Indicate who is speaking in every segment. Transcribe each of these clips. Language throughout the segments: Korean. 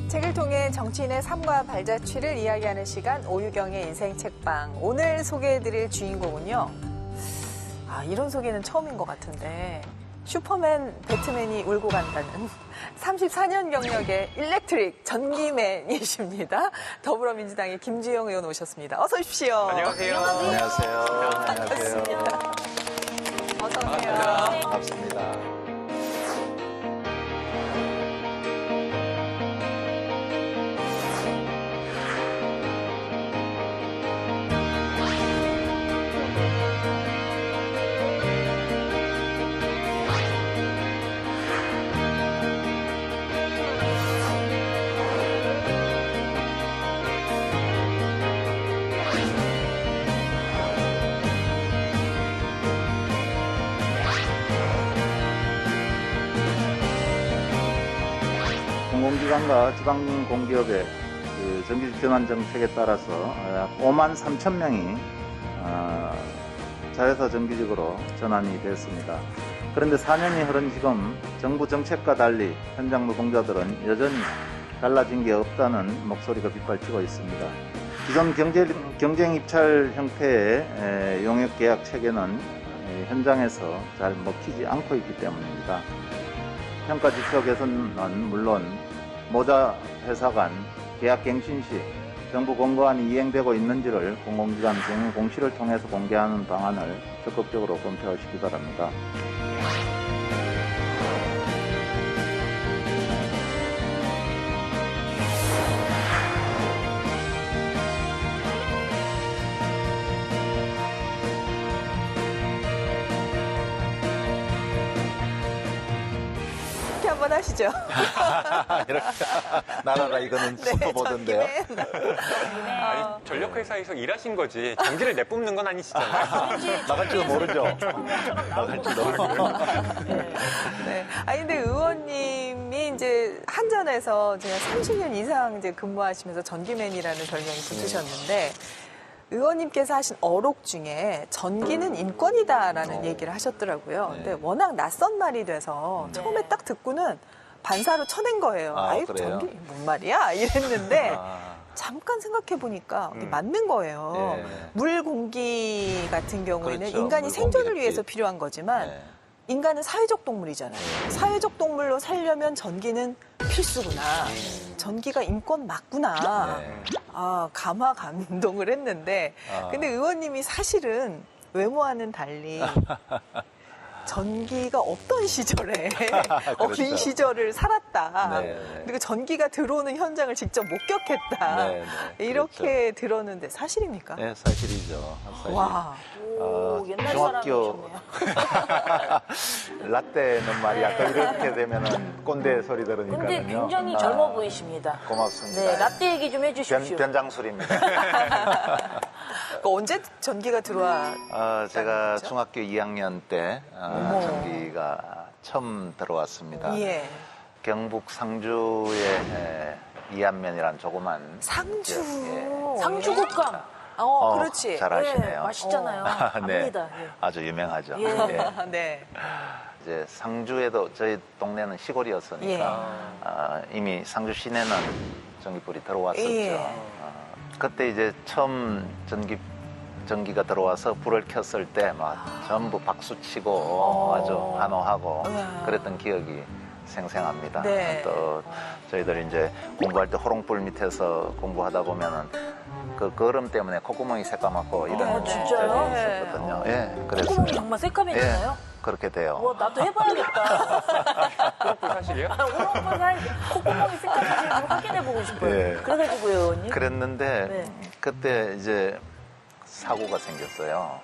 Speaker 1: 책을 통해 정치인의 삶과 발자취를 이야기하는 시간 오유경의 인생 책방. 오늘 소개해드릴 주인공은요. 이런 소개는 처음인 것 같은데 슈퍼맨 배트맨이 울고 간다는 34년 경력의 일렉트릭 전기맨이십니다. 더불어민주당의 김주영 의원 오셨습니다. 어서 오십시오.
Speaker 2: 안녕하세요.
Speaker 3: 안녕하세요.
Speaker 1: 반갑습니다. 어서 오세요.
Speaker 3: 반갑습니다. 공공기관과 지방공기업의 전기집 전환 정책에 따라서 약 5만 3천 명이 자회사 정규직으로 전환이 됐습니다. 그런데 4년이 흐른 지금 정부 정책과 달리 현장 노동자들은 여전히 달라진 게 없다는 목소리가 빗발치고 있습니다. 기존 경쟁 입찰 형태의 용역 계약 체계는 현장에서 잘 먹히지 않고 있기 때문입니다. 평가 지표 개선은 물론 모자 회사 간 계약 갱신 시 정부 공고안이 이행되고 있는지를 공공기관 경영 공시를 통해서 공개하는 방안을 적극적으로 검토하시기 바랍니다.
Speaker 1: 한번 하시죠.
Speaker 3: 나라라 이거는 슈퍼보드인데요.
Speaker 2: 아니, 전력회사에서 일하신 거지 전기를 내뿜는 건 아니시잖아요.
Speaker 3: 나갈지도 모르죠. 나갈지도.
Speaker 1: 네. 근데 의원님이 이제 한전에서 제가 30년 이상 이제 근무하시면서 전기맨이라는 별명이 붙으셨는데 의원님께서 하신 어록 중에 전기는 인권이다라는 얘기를 하셨더라고요.
Speaker 3: 네.
Speaker 1: 근데 워낙 낯선 말이 돼서 처음에 딱 듣고는 반사로 쳐낸 거예요.
Speaker 3: 그래요?
Speaker 1: 전기 뭔 말이야? 이랬는데 잠깐 생각해 보니까 맞는 거예요.
Speaker 3: 네.
Speaker 1: 물, 공기 같은 경우에는
Speaker 3: 그렇죠.
Speaker 1: 인간이
Speaker 3: 물,
Speaker 1: 생존을
Speaker 3: 공기
Speaker 1: 위해서
Speaker 3: 같이.
Speaker 1: 필요한 거지만
Speaker 3: 네.
Speaker 1: 인간은 사회적 동물이잖아요. 사회적 동물로 살려면 전기는 필수구나. 전기가 인권 맞구나.
Speaker 3: 네.
Speaker 1: 감화 감동을 했는데 근데 의원님이 사실은 외모와는 달리 전기가 없던 시절에 어린
Speaker 3: 그렇죠.
Speaker 1: 시절을 살았다.
Speaker 3: 네.
Speaker 1: 그리고 전기가 들어오는 현장을 직접 목격했다.
Speaker 3: 네, 네.
Speaker 1: 이렇게 들었는데 사실입니까?
Speaker 3: 네, 사실이죠. 사실.
Speaker 1: 와.
Speaker 4: 옛날
Speaker 3: 중학교 라떼는 말이야. 이렇게 되면은 꼰대 소리 들으니까요.
Speaker 4: 근데 굉장히 젊어 보이십니다.
Speaker 3: 고맙습니다.
Speaker 4: 네, 라떼 얘기 좀 해주십시오.
Speaker 3: 변장술입니다.
Speaker 1: 언제 전기가 들어와?
Speaker 3: 제가
Speaker 1: 거죠?
Speaker 3: 중학교 2학년 때 전기가 처음 들어왔습니다.
Speaker 1: 예.
Speaker 3: 경북 상주의 이안면이란 조그만
Speaker 1: 상주.
Speaker 3: 지역, 예.
Speaker 4: 상주국감.
Speaker 1: 그렇지.
Speaker 3: 잘 아시네요.
Speaker 4: 맛있잖아요.
Speaker 3: 네,
Speaker 4: 압니다. 예.
Speaker 3: 아주 유명하죠.
Speaker 4: 예.
Speaker 3: 예.
Speaker 1: 네.
Speaker 3: 이제 상주에도 저희 동네는 시골이었으니까 이미 상주 시내는 전기불이 들어왔었죠.
Speaker 1: 예.
Speaker 3: 그때 이제 처음 전기가 들어와서 불을 켰을 때 막 전부 박수치고 아주 환호하고 그랬던 기억이 생생합니다.
Speaker 1: 네.
Speaker 3: 또 저희들 이제 공부할 때 호롱불 밑에서 공부하다 보면은 그 거름 때문에 콧구멍이 새까맣고 이런
Speaker 4: 진짜요?
Speaker 3: 적이 있었거든요. 예, 그래서
Speaker 4: 콧구멍이 정말 새까매졌나요?
Speaker 3: 그렇게 돼요.
Speaker 4: 와, 나도 해봐야겠다.
Speaker 2: 그렇고 사실이에요?
Speaker 4: 오른팔 콧구멍이 새까매지는 걸 확인해보고 싶어요.
Speaker 3: 예.
Speaker 4: 그래가지고요, 의원님.
Speaker 3: 그랬는데
Speaker 4: 네.
Speaker 3: 그때 이제 사고가 생겼어요.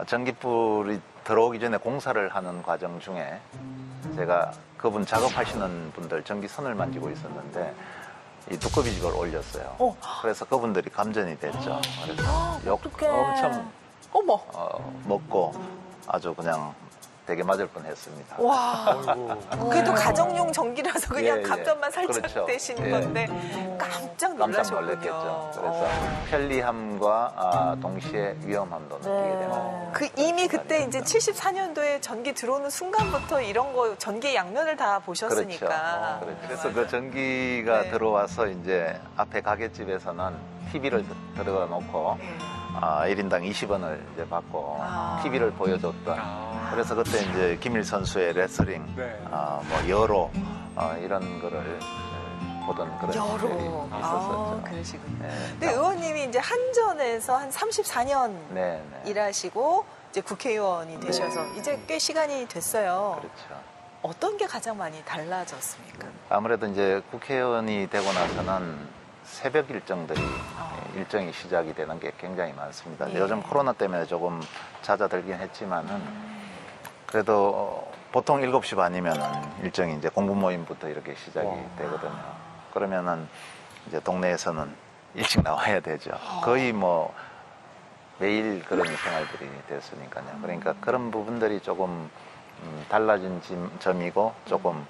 Speaker 3: 전기불이 들어오기 전에 공사를 하는 과정 중에 제가 그분 작업하시는 분들 전기선을 만지고 있었는데 이 두꺼비집을 올렸어요. 그래서 그분들이 감전이 됐죠. 그래서 욕
Speaker 4: 어떡해.
Speaker 3: 엄청
Speaker 1: 어머.
Speaker 3: 먹고 아주 그냥 되게 맞을 뻔했습니다.
Speaker 1: 와,
Speaker 2: 어이구.
Speaker 1: 그래도 가정용 전기라서 그냥
Speaker 3: 예, 예.
Speaker 1: 감전만 살짝
Speaker 3: 그렇죠.
Speaker 1: 되시는
Speaker 3: 예.
Speaker 1: 건데 깜짝
Speaker 3: 깜짝
Speaker 1: 놀라셨군요.
Speaker 3: 놀랐겠죠. 그래서 편리함과 동시에 위험함도 느끼게 되고.
Speaker 1: 그 이미 그때 이제 74년도에 전기 들어오는 순간부터 이런 거 전기 양면을 다 보셨으니까.
Speaker 3: 그렇죠. 그래서 그 전기가
Speaker 1: 네.
Speaker 3: 들어와서 이제 앞에 가게집에서는 TV를 들어가 놓고 1인당 20원을 이제 받고
Speaker 1: 아.
Speaker 3: TV를 보여줬던.
Speaker 2: 아.
Speaker 3: 그래서 그때 이제 김일 선수의 레슬링,
Speaker 2: 네.
Speaker 3: 뭐 여로 이런 거를 보던 그런
Speaker 1: 여로.
Speaker 3: 일이 있었었죠.
Speaker 1: 그러시군요.
Speaker 3: 네.
Speaker 1: 근데 의원님이 이제 한전에서 한 34년
Speaker 3: 네, 네.
Speaker 1: 일하시고 이제 국회의원이 되셔서 이제 꽤 시간이 됐어요.
Speaker 3: 그렇죠.
Speaker 1: 어떤 게 가장 많이 달라졌습니까?
Speaker 3: 아무래도 이제 국회의원이 되고 나서는 새벽 일정들이 일정이 시작이 되는 게 굉장히 많습니다.
Speaker 1: 예.
Speaker 3: 요즘 코로나 때문에 조금 잦아들긴 했지만은 그래도 보통 7시 반이면은 일정이 이제 공부 모임부터 이렇게 시작이 되거든요. 그러면은 이제 동네에서는 일찍 나와야 되죠. 거의 뭐 매일 그런 생활들이 됐으니까요. 그러니까 그런 부분들이 조금 달라진 점이고 조금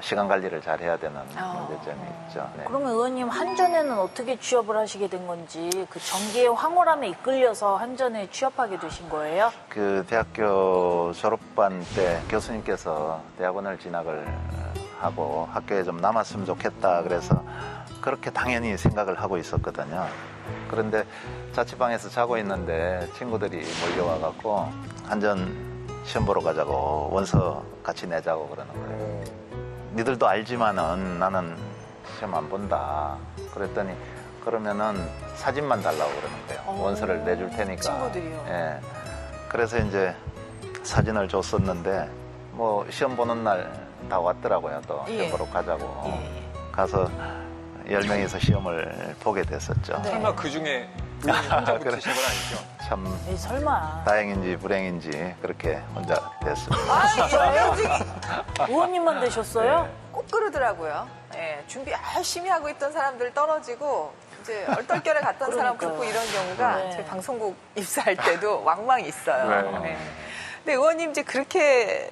Speaker 3: 시간 관리를 잘 해야 되는 문제점이 있죠. 네.
Speaker 4: 그러면 의원님 한전에는 어떻게 취업을 하시게 된 건지 그 전기의 황홀함에 이끌려서 한전에 취업하게 되신 거예요?
Speaker 3: 그 대학교 졸업반 때 교수님께서 대학원을 진학을 하고 학교에 좀 남았으면 좋겠다 그래서 그렇게 당연히 생각을 하고 있었거든요. 그런데 자취방에서 자고 있는데 친구들이 몰려와 갖고 한전 시험 보러 가자고 원서 같이 내자고 그러는 거예요. 니들도 알지만은 나는 시험 안 본다. 그랬더니 그러면은 사진만 달라고 그러는 거예요. 원서를 내줄 테니까.
Speaker 1: 친구들이요?
Speaker 3: 예. 그래서 이제 사진을 줬었는데 뭐 시험 보는 날 다 왔더라고요. 또
Speaker 1: 예.
Speaker 3: 시험 보러 가자고.
Speaker 1: 예.
Speaker 3: 가서 10명에서 시험을 보게 됐었죠.
Speaker 1: 네.
Speaker 2: 설마 그 중에 혼자 붙으신 건 아니죠?
Speaker 3: 참
Speaker 4: 에이, 설마.
Speaker 3: 다행인지 불행인지 그렇게 혼자 됐습니다.
Speaker 4: 의원님만 되셨어요?
Speaker 1: 꼭 그러더라고요. 예, 준비 열심히 하고 있던 사람들 떨어지고 이제 얼떨결에 갔던 사람
Speaker 4: 그러니까요.
Speaker 1: 붙고 이런 경우가
Speaker 4: 네.
Speaker 1: 저희 방송국 입사할 때도 왕왕 있어요.
Speaker 2: 네.
Speaker 1: 네. 근데 의원님 이제 그렇게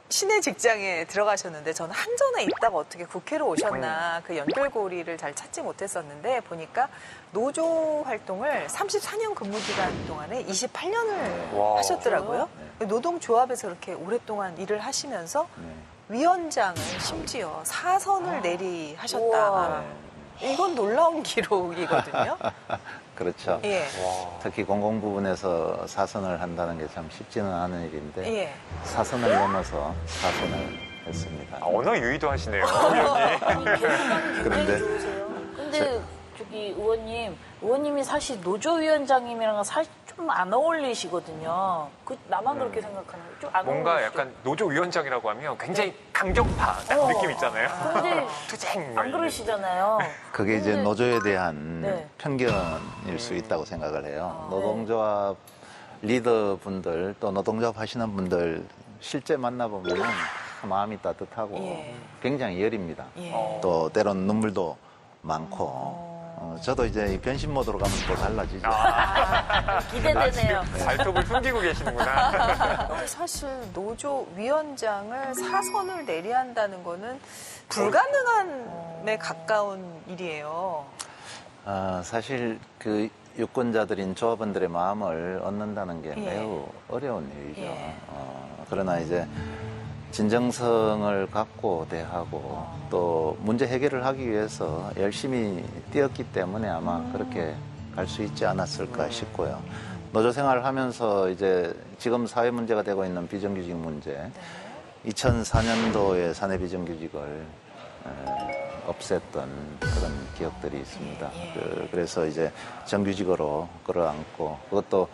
Speaker 1: 시내 직장에 들어가셨는데 저는 한전에 있다가 어떻게 국회로 오셨나 그 연결고리를 잘 찾지 못했었는데 보니까 노조 활동을 34년 근무 기간 동안에 28년을
Speaker 2: 와.
Speaker 1: 하셨더라고요. 노동조합에서 그렇게 오랫동안 일을 하시면서
Speaker 3: 네.
Speaker 1: 위원장을 심지어 사선을 내리하셨다.
Speaker 4: 우와.
Speaker 1: 이건 놀라운 기록이거든요.
Speaker 3: 그렇죠.
Speaker 1: 예.
Speaker 2: 와.
Speaker 3: 특히 공공 부분에서 사선을 한다는 게 참 쉽지는 않은 일인데
Speaker 1: 예.
Speaker 3: 사선을 넘어서 사선을 했습니다.
Speaker 2: 언어 유희도 하시네요, 의원님.
Speaker 4: 굉장히
Speaker 3: 그런데
Speaker 4: 좋으세요. 근데 저기 의원님이 사실 노조위원장님이랑 사실 좀 안 어울리시거든요. 그 나만 그렇게 생각하는 거예요? 좀안
Speaker 2: 뭔가
Speaker 4: 어울리시죠?
Speaker 2: 약간 노조위원장이라고 하면 굉장히 강경파 같은 느낌 있잖아요.
Speaker 4: 근데
Speaker 2: 투쟁.
Speaker 4: 안 그러시잖아요.
Speaker 3: 그게 이제
Speaker 4: 근데-
Speaker 3: 노조에 대한
Speaker 4: 네.
Speaker 3: 편견일 수 있다고 생각을 해요. 노동조합 리더분들 또 노동조합 하시는 분들 실제 만나보면 마음이 따뜻하고
Speaker 1: 예.
Speaker 3: 굉장히 여립니다.
Speaker 1: 예.
Speaker 3: 또 때론 눈물도 많고 저도 이제 이 변신 모드로 가면 또 달라지죠.
Speaker 4: 기대되네요.
Speaker 2: 발톱을 숨기고 계시는구나.
Speaker 1: 사실 노조 위원장을 사선을 내리한다는 거는 불가능함에 가까운 일이에요.
Speaker 3: 사실 그 유권자들인 조합원들의 마음을 얻는다는 게
Speaker 1: 예.
Speaker 3: 매우 어려운 일이죠.
Speaker 1: 예.
Speaker 3: 그러나 이제 진정성을 갖고 대하고 또 문제 해결을 하기 위해서 열심히 뛰었기 때문에 아마 그렇게 갈 수 있지 않았을까 싶고요. 노조 생활을 하면서 이제 지금 사회 문제가 되고 있는 비정규직 문제, 2004년도에 사내 비정규직을 없앴던 그런 기억들이 있습니다. 그래서 이제 정규직으로 끌어안고 그것도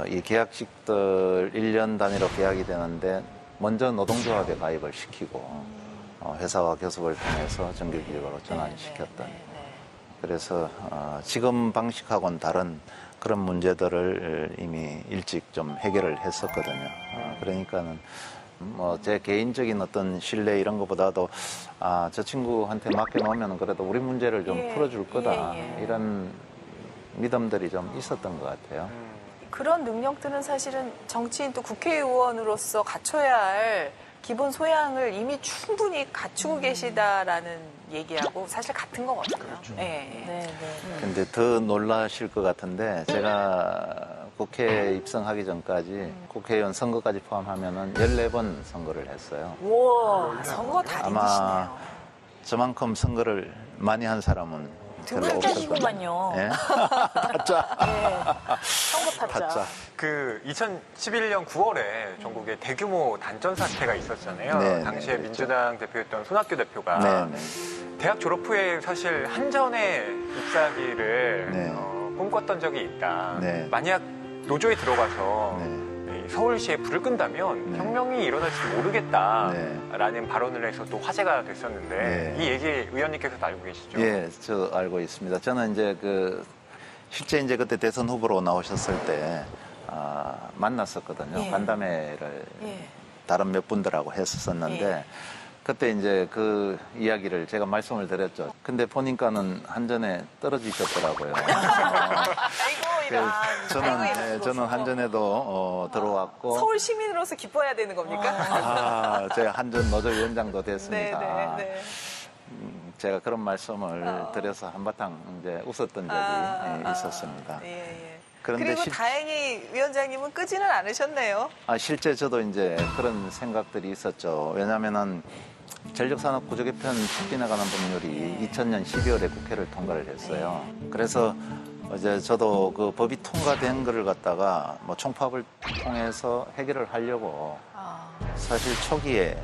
Speaker 3: 이 계약직들 1년 단위로 계약이 되는데 먼저 노동조합에 가입을 시키고 회사와 교섭을 통해서 정규직으로 전환시켰던. 그래서 지금 방식하고는 다른 그런 문제들을 이미 일찍 좀 해결을 했었거든요. 그러니까는 뭐 제 개인적인 어떤 신뢰 이런 것보다도 저 친구한테 맡겨놓으면 그래도 우리 문제를 좀 풀어줄 거다 이런 믿음들이 좀 있었던 것 같아요.
Speaker 1: 그런 능력들은 사실은 정치인 또 국회의원으로서 갖춰야 할 기본 소양을 이미 충분히 갖추고 계시다라는 얘기하고 사실 같은 거거든요. 네.
Speaker 4: 네, 네.
Speaker 3: 근데 더 놀라실 것 같은데 제가 국회에 입성하기 전까지 국회의원 선거까지 포함하면은 14번 선거를 했어요.
Speaker 4: 우와.
Speaker 1: 선거 달인이시네요.
Speaker 3: 아마 저만큼 선거를 많이 한 사람은 별로 없을 겁니다.
Speaker 4: 타짜시구만요.
Speaker 3: 예? 타짜.
Speaker 4: 네. 선거 타짜.
Speaker 3: 타짜.
Speaker 2: 그 2011년 9월에 전국에 대규모 단전 사태가 있었잖아요.
Speaker 3: 네,
Speaker 2: 당시에
Speaker 3: 네, 그렇죠.
Speaker 2: 민주당 대표였던 손학규 대표가
Speaker 3: 네, 네.
Speaker 2: 대학 졸업 후에 사실 한전에 입사하기를
Speaker 3: 네.
Speaker 2: 꿈꿨던 적이 있다.
Speaker 3: 네.
Speaker 2: 만약 노조에 들어가서
Speaker 3: 네.
Speaker 2: 이 서울시에 불을 끈다면
Speaker 3: 네.
Speaker 2: 혁명이 일어날지 모르겠다라는 발언을 해서 또 화제가 됐었는데
Speaker 3: 네.
Speaker 2: 이 얘기 의원님께서도 알고 계시죠?
Speaker 3: 예, 저 알고 있습니다. 저는 이제 실제 이제 그때 대선 후보로 나오셨을 때, 만났었거든요.
Speaker 1: 예.
Speaker 3: 간담회를
Speaker 1: 예.
Speaker 3: 다른 몇 분들하고 했었었는데,
Speaker 1: 예.
Speaker 3: 그때 이제 그 이야기를 제가 말씀을 드렸죠. 근데 보니까는 한전에 떨어지셨더라고요.
Speaker 1: 아이고 이런.
Speaker 3: 저는 한전에도 들어왔고,
Speaker 1: 서울 시민으로서 기뻐해야 되는 겁니까?
Speaker 3: 제가 한전 노조위원장도
Speaker 1: 네,
Speaker 3: 됐습니다.
Speaker 1: 네, 네.
Speaker 3: 제가 그런 말씀을 드려서 한바탕 이제 웃었던 적이 있었습니다.
Speaker 1: 예, 예.
Speaker 3: 그런데
Speaker 1: 그리고 다행히 위원장님은 끄지는 않으셨네요.
Speaker 3: 실제 저도 이제 그런 생각들이 있었죠. 왜냐하면은 전력산업 구조 개편 촉진해 가는 법률이 2000년 12월에 국회를 통과를 했어요. 그래서 이제 저도 그 법이 통과된 거를 갖다가 뭐 총파업을 통해서 해결을 하려고 사실 초기에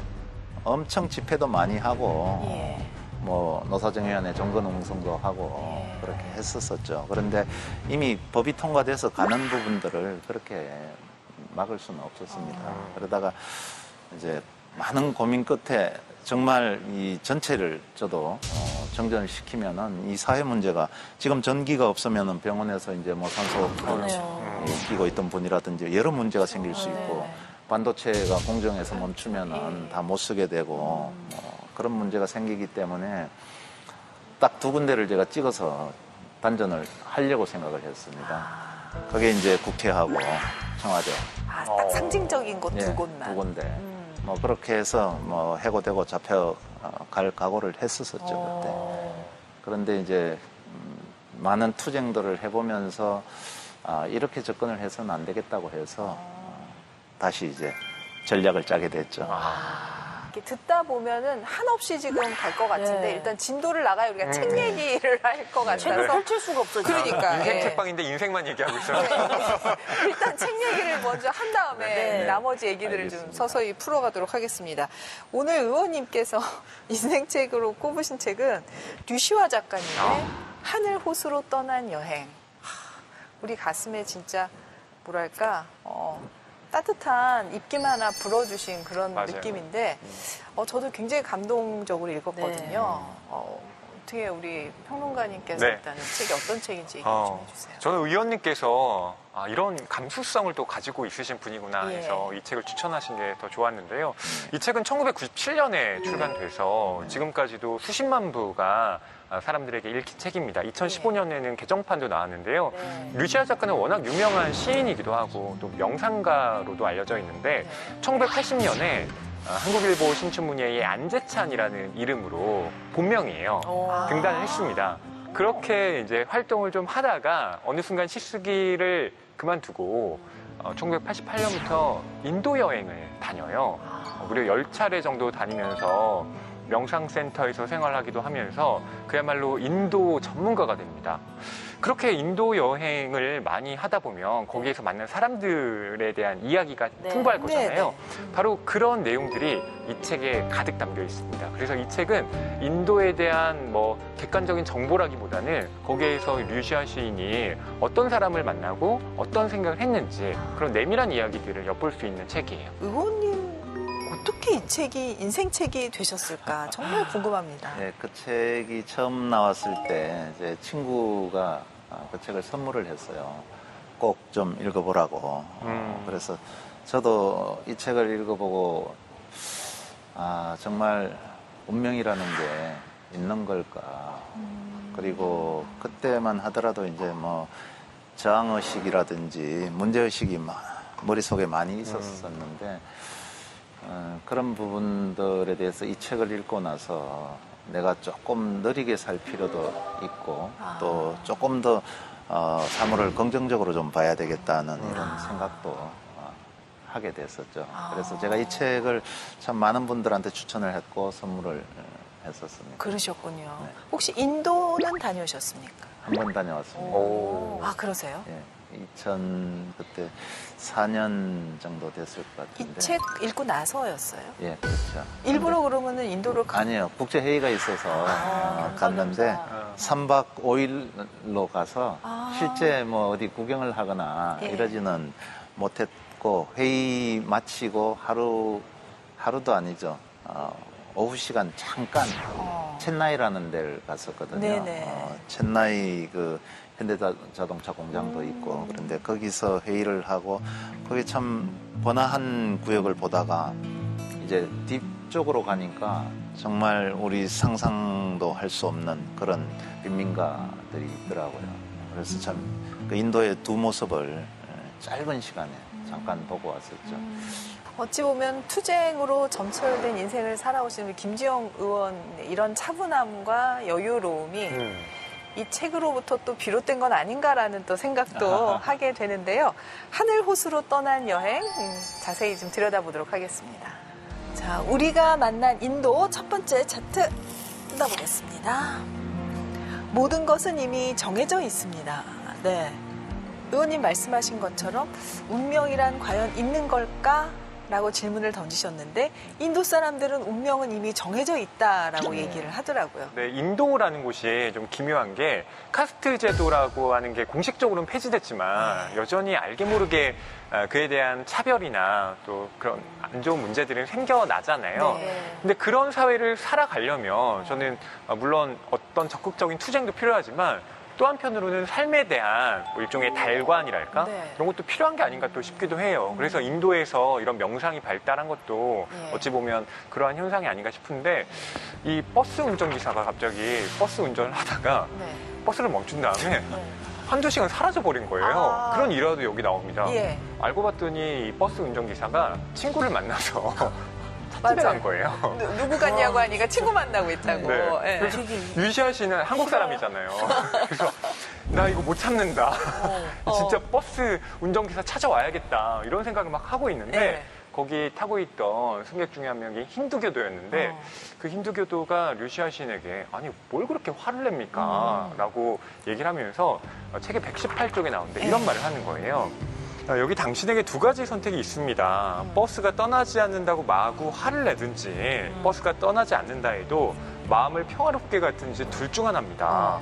Speaker 3: 엄청 집회도 많이 하고
Speaker 1: 예.
Speaker 3: 뭐 노사정위원회 정권웅성도 하고 그렇게 했었었죠. 그런데 이미 법이 통과돼서 가는 부분들을 그렇게 막을 수는 없었습니다. 그러다가 이제 많은 고민 끝에 정말 이 전체를 저도 정전을 시키면은 이 사회 문제가 지금 전기가 없으면은 병원에서 이제 뭐 산소
Speaker 4: 그러네요.
Speaker 3: 끼고 있던 분이라든지 여러 문제가 생길 수 있고
Speaker 4: 네.
Speaker 3: 반도체가 공정에서 멈추면은 다 못 쓰게 되고 그런 문제가 생기기 때문에 딱 두 군데를 제가 찍어서 단전을 하려고 생각을 했습니다. 그게 이제 국회하고 청와대.
Speaker 1: 딱 상징적인 곳 두
Speaker 3: 예,
Speaker 1: 곳만.
Speaker 3: 두 군데. 뭐 그렇게 해서 뭐 해고되고 잡혀갈 각오를 했었었죠 그때. 그런데 이제 많은 투쟁들을 해보면서 이렇게 접근을 해서는 안 되겠다고 해서 다시 이제 전략을 짜게 됐죠.
Speaker 1: 이렇게 듣다 보면은 한없이 지금 갈 것 같은데
Speaker 4: 네.
Speaker 1: 일단 진도를 나가야 우리가 책 얘기를 할 것
Speaker 4: 책을
Speaker 1: 같아서
Speaker 4: 펼칠 수가 없어요.
Speaker 1: 그러니까
Speaker 2: 인생
Speaker 1: 예.
Speaker 2: 책방인데 인생만 얘기하고 있어요.
Speaker 1: 일단 책 얘기를 먼저 한 다음에
Speaker 4: 네.
Speaker 1: 나머지 얘기들을 좀
Speaker 3: 알겠습니다.
Speaker 1: 서서히 풀어가도록 하겠습니다. 오늘 의원님께서 인생책으로 꼽으신 책은 류시화 작가님의 하늘 호수로 떠난 여행. 우리 가슴에 진짜 뭐랄까 따뜻한 입김 하나 불어주신 그런
Speaker 2: 맞아요.
Speaker 1: 느낌인데 저도 굉장히 감동적으로 읽었거든요.
Speaker 4: 네.
Speaker 1: 어떻게 우리 평론가님께서
Speaker 2: 네.
Speaker 1: 일단은 책이 어떤 책인지 얘기 좀 해주세요.
Speaker 2: 저는 의원님께서 이런 감수성을 또 가지고 있으신 분이구나
Speaker 1: 예.
Speaker 2: 해서 이 책을 추천하신 게 더 좋았는데요. 이 책은 1997년에 출간돼서 지금까지도 수십만 부가 사람들에게 읽힌 책입니다. 2015년에는 개정판도 나왔는데요.
Speaker 4: 네.
Speaker 2: 류시아 작가는 워낙 유명한 시인이기도 하고 또 명상가로도 알려져 있는데 1980년에 한국일보 신춘문예의 안재찬이라는 이름으로 본명이에요. 등단을 했습니다. 그렇게 이제 활동을 좀 하다가 어느 순간 시쓰기를 그만두고 1988년부터 인도 여행을 다녀요. 무려 10차례 정도 다니면서 명상센터에서 생활하기도 하면서 그야말로 인도 전문가가 됩니다. 그렇게 인도 여행을 많이 하다 보면 거기에서 만난 사람들에 대한 이야기가
Speaker 4: 네.
Speaker 2: 풍부할 거잖아요.
Speaker 1: 네,
Speaker 2: 바로 그런 내용들이 이 책에 가득 담겨 있습니다. 그래서 이 책은 인도에 대한 뭐 객관적인 정보라기보다는 거기에서 류시아 시인이 어떤 사람을 만나고 어떤 생각을 했는지 그런 내밀한 이야기들을 엿볼 수 있는 책이에요.
Speaker 1: 의원님 어떻게 이 책이 인생책이 되셨을까 정말 궁금합니다.
Speaker 3: 네, 그 책이 처음 나왔을 때 제 친구가 그 책을 선물을 했어요. 꼭 좀 읽어보라고. 그래서 저도 이 책을 읽어보고 정말 운명이라는 게 있는 걸까. 그리고 그때만 하더라도 이제 뭐 저항의식이라든지 문제의식이 머릿속에 많이 있었었는데 그런 부분들에 대해서 이 책을 읽고 나서 내가 조금 느리게 살 필요도 있고 또 조금 더 사물을 긍정적으로 좀 봐야 되겠다는 이런 생각도 하게 됐었죠. 그래서 제가 이 책을 참 많은 분들한테 추천을 했고 선물을 했었습니다.
Speaker 1: 그러셨군요.
Speaker 3: 네.
Speaker 1: 혹시 인도는 다녀오셨습니까?
Speaker 3: 한 번 다녀왔습니다.
Speaker 1: 아, 그러세요?
Speaker 3: 예, 그때 4년 정도 됐을 것
Speaker 1: 이
Speaker 3: 같은데.
Speaker 1: 책 읽고 나서였어요?
Speaker 3: 예, 그렇죠.
Speaker 1: 일부러 그러면은 인도를
Speaker 3: 아니요, 국제 회의가 있어서 갔는데 3박 5일로 가서 실제 뭐 어디 구경을 하거나
Speaker 1: 예.
Speaker 3: 이러지는 못했고 회의 마치고 하루도 아니죠. 오후 시간 잠깐 첸나이라는 데를 갔었거든요.
Speaker 1: 네네.
Speaker 3: 첸나이 그 현대자동차 공장도 있고 그런데 거기서 회의를 하고 거기 참 번화한 구역을 보다가 이제 뒤쪽으로 가니까 정말 우리 상상도 할 수 없는 그런 빈민가들이 있더라고요. 그래서 참 그 인도의 두 모습을 짧은 시간에 잠깐 보고 왔었죠.
Speaker 1: 어찌 보면 투쟁으로 점철된 인생을 살아오신 우리 김지영 의원 이런 차분함과 여유로움이 이 책으로부터 또 비롯된 건 아닌가라는 또 생각도 하게 되는데요. 하늘 호수로 떠난 여행 자세히 좀 들여다보도록 하겠습니다. 자, 우리가 만난 인도 첫 번째 차트 뜯어보겠습니다. 모든 것은 이미 정해져 있습니다. 네. 의원님 말씀하신 것처럼 운명이란 과연 있는 걸까? 라고 질문을 던지셨는데 인도 사람들은 운명은 이미 정해져 있다라고 얘기를 하더라고요.
Speaker 2: 네, 인도라는 곳이 좀 기묘한 게 카스트 제도라고 하는 게 공식적으로는 폐지됐지만 여전히 알게 모르게 그에 대한 차별이나 또 그런 안 좋은 문제들은 생겨나잖아요.
Speaker 1: 네.
Speaker 2: 근데 그런 사회를 살아가려면 저는 물론 어떤 적극적인 투쟁도 필요하지만 또 한편으로는 삶에 대한 뭐 일종의 달관이랄까
Speaker 1: 네.
Speaker 2: 이런 것도 필요한 게 아닌가 또 싶기도 해요. 그래서 인도에서 이런 명상이 발달한 것도
Speaker 1: 네.
Speaker 2: 어찌 보면 그러한 현상이 아닌가 싶은데 이 버스 운전기사가 갑자기 버스 운전을 하다가
Speaker 1: 네.
Speaker 2: 버스를 멈춘 다음에
Speaker 1: 네.
Speaker 2: 한두 시간 사라져버린 거예요.
Speaker 1: 아.
Speaker 2: 그런 일화도 여기 나옵니다.
Speaker 1: 예.
Speaker 2: 알고 봤더니 이 버스 운전기사가 친구를 만나서 집에
Speaker 1: 맞아요.
Speaker 2: 간 거예요.
Speaker 1: 누구 갔냐고 하니까 친구 만나고 있다고.
Speaker 2: 네.
Speaker 1: 예.
Speaker 2: 그래서 유시아 씨는 한국 사람이잖아요. 그래서 나 이거 못 참는다. 진짜 버스 운전기사 찾아와야겠다. 이런 생각을 막 하고 있는데
Speaker 1: 네.
Speaker 2: 거기 타고 있던 승객 중에 한 명이 힌두교도였는데 그 힌두교도가 류시아 시인에게 아니 뭘 그렇게 화를 냅니까? 라고 얘기를 하면서 책의 118쪽에 나오는데 이런 말을 하는 거예요. 여기 당신에게 두 가지 선택이 있습니다. 버스가 떠나지 않는다고 마구 화를 내든지 버스가 떠나지 않는다 해도 마음을 평화롭게 갖든지 둘 중 하나입니다.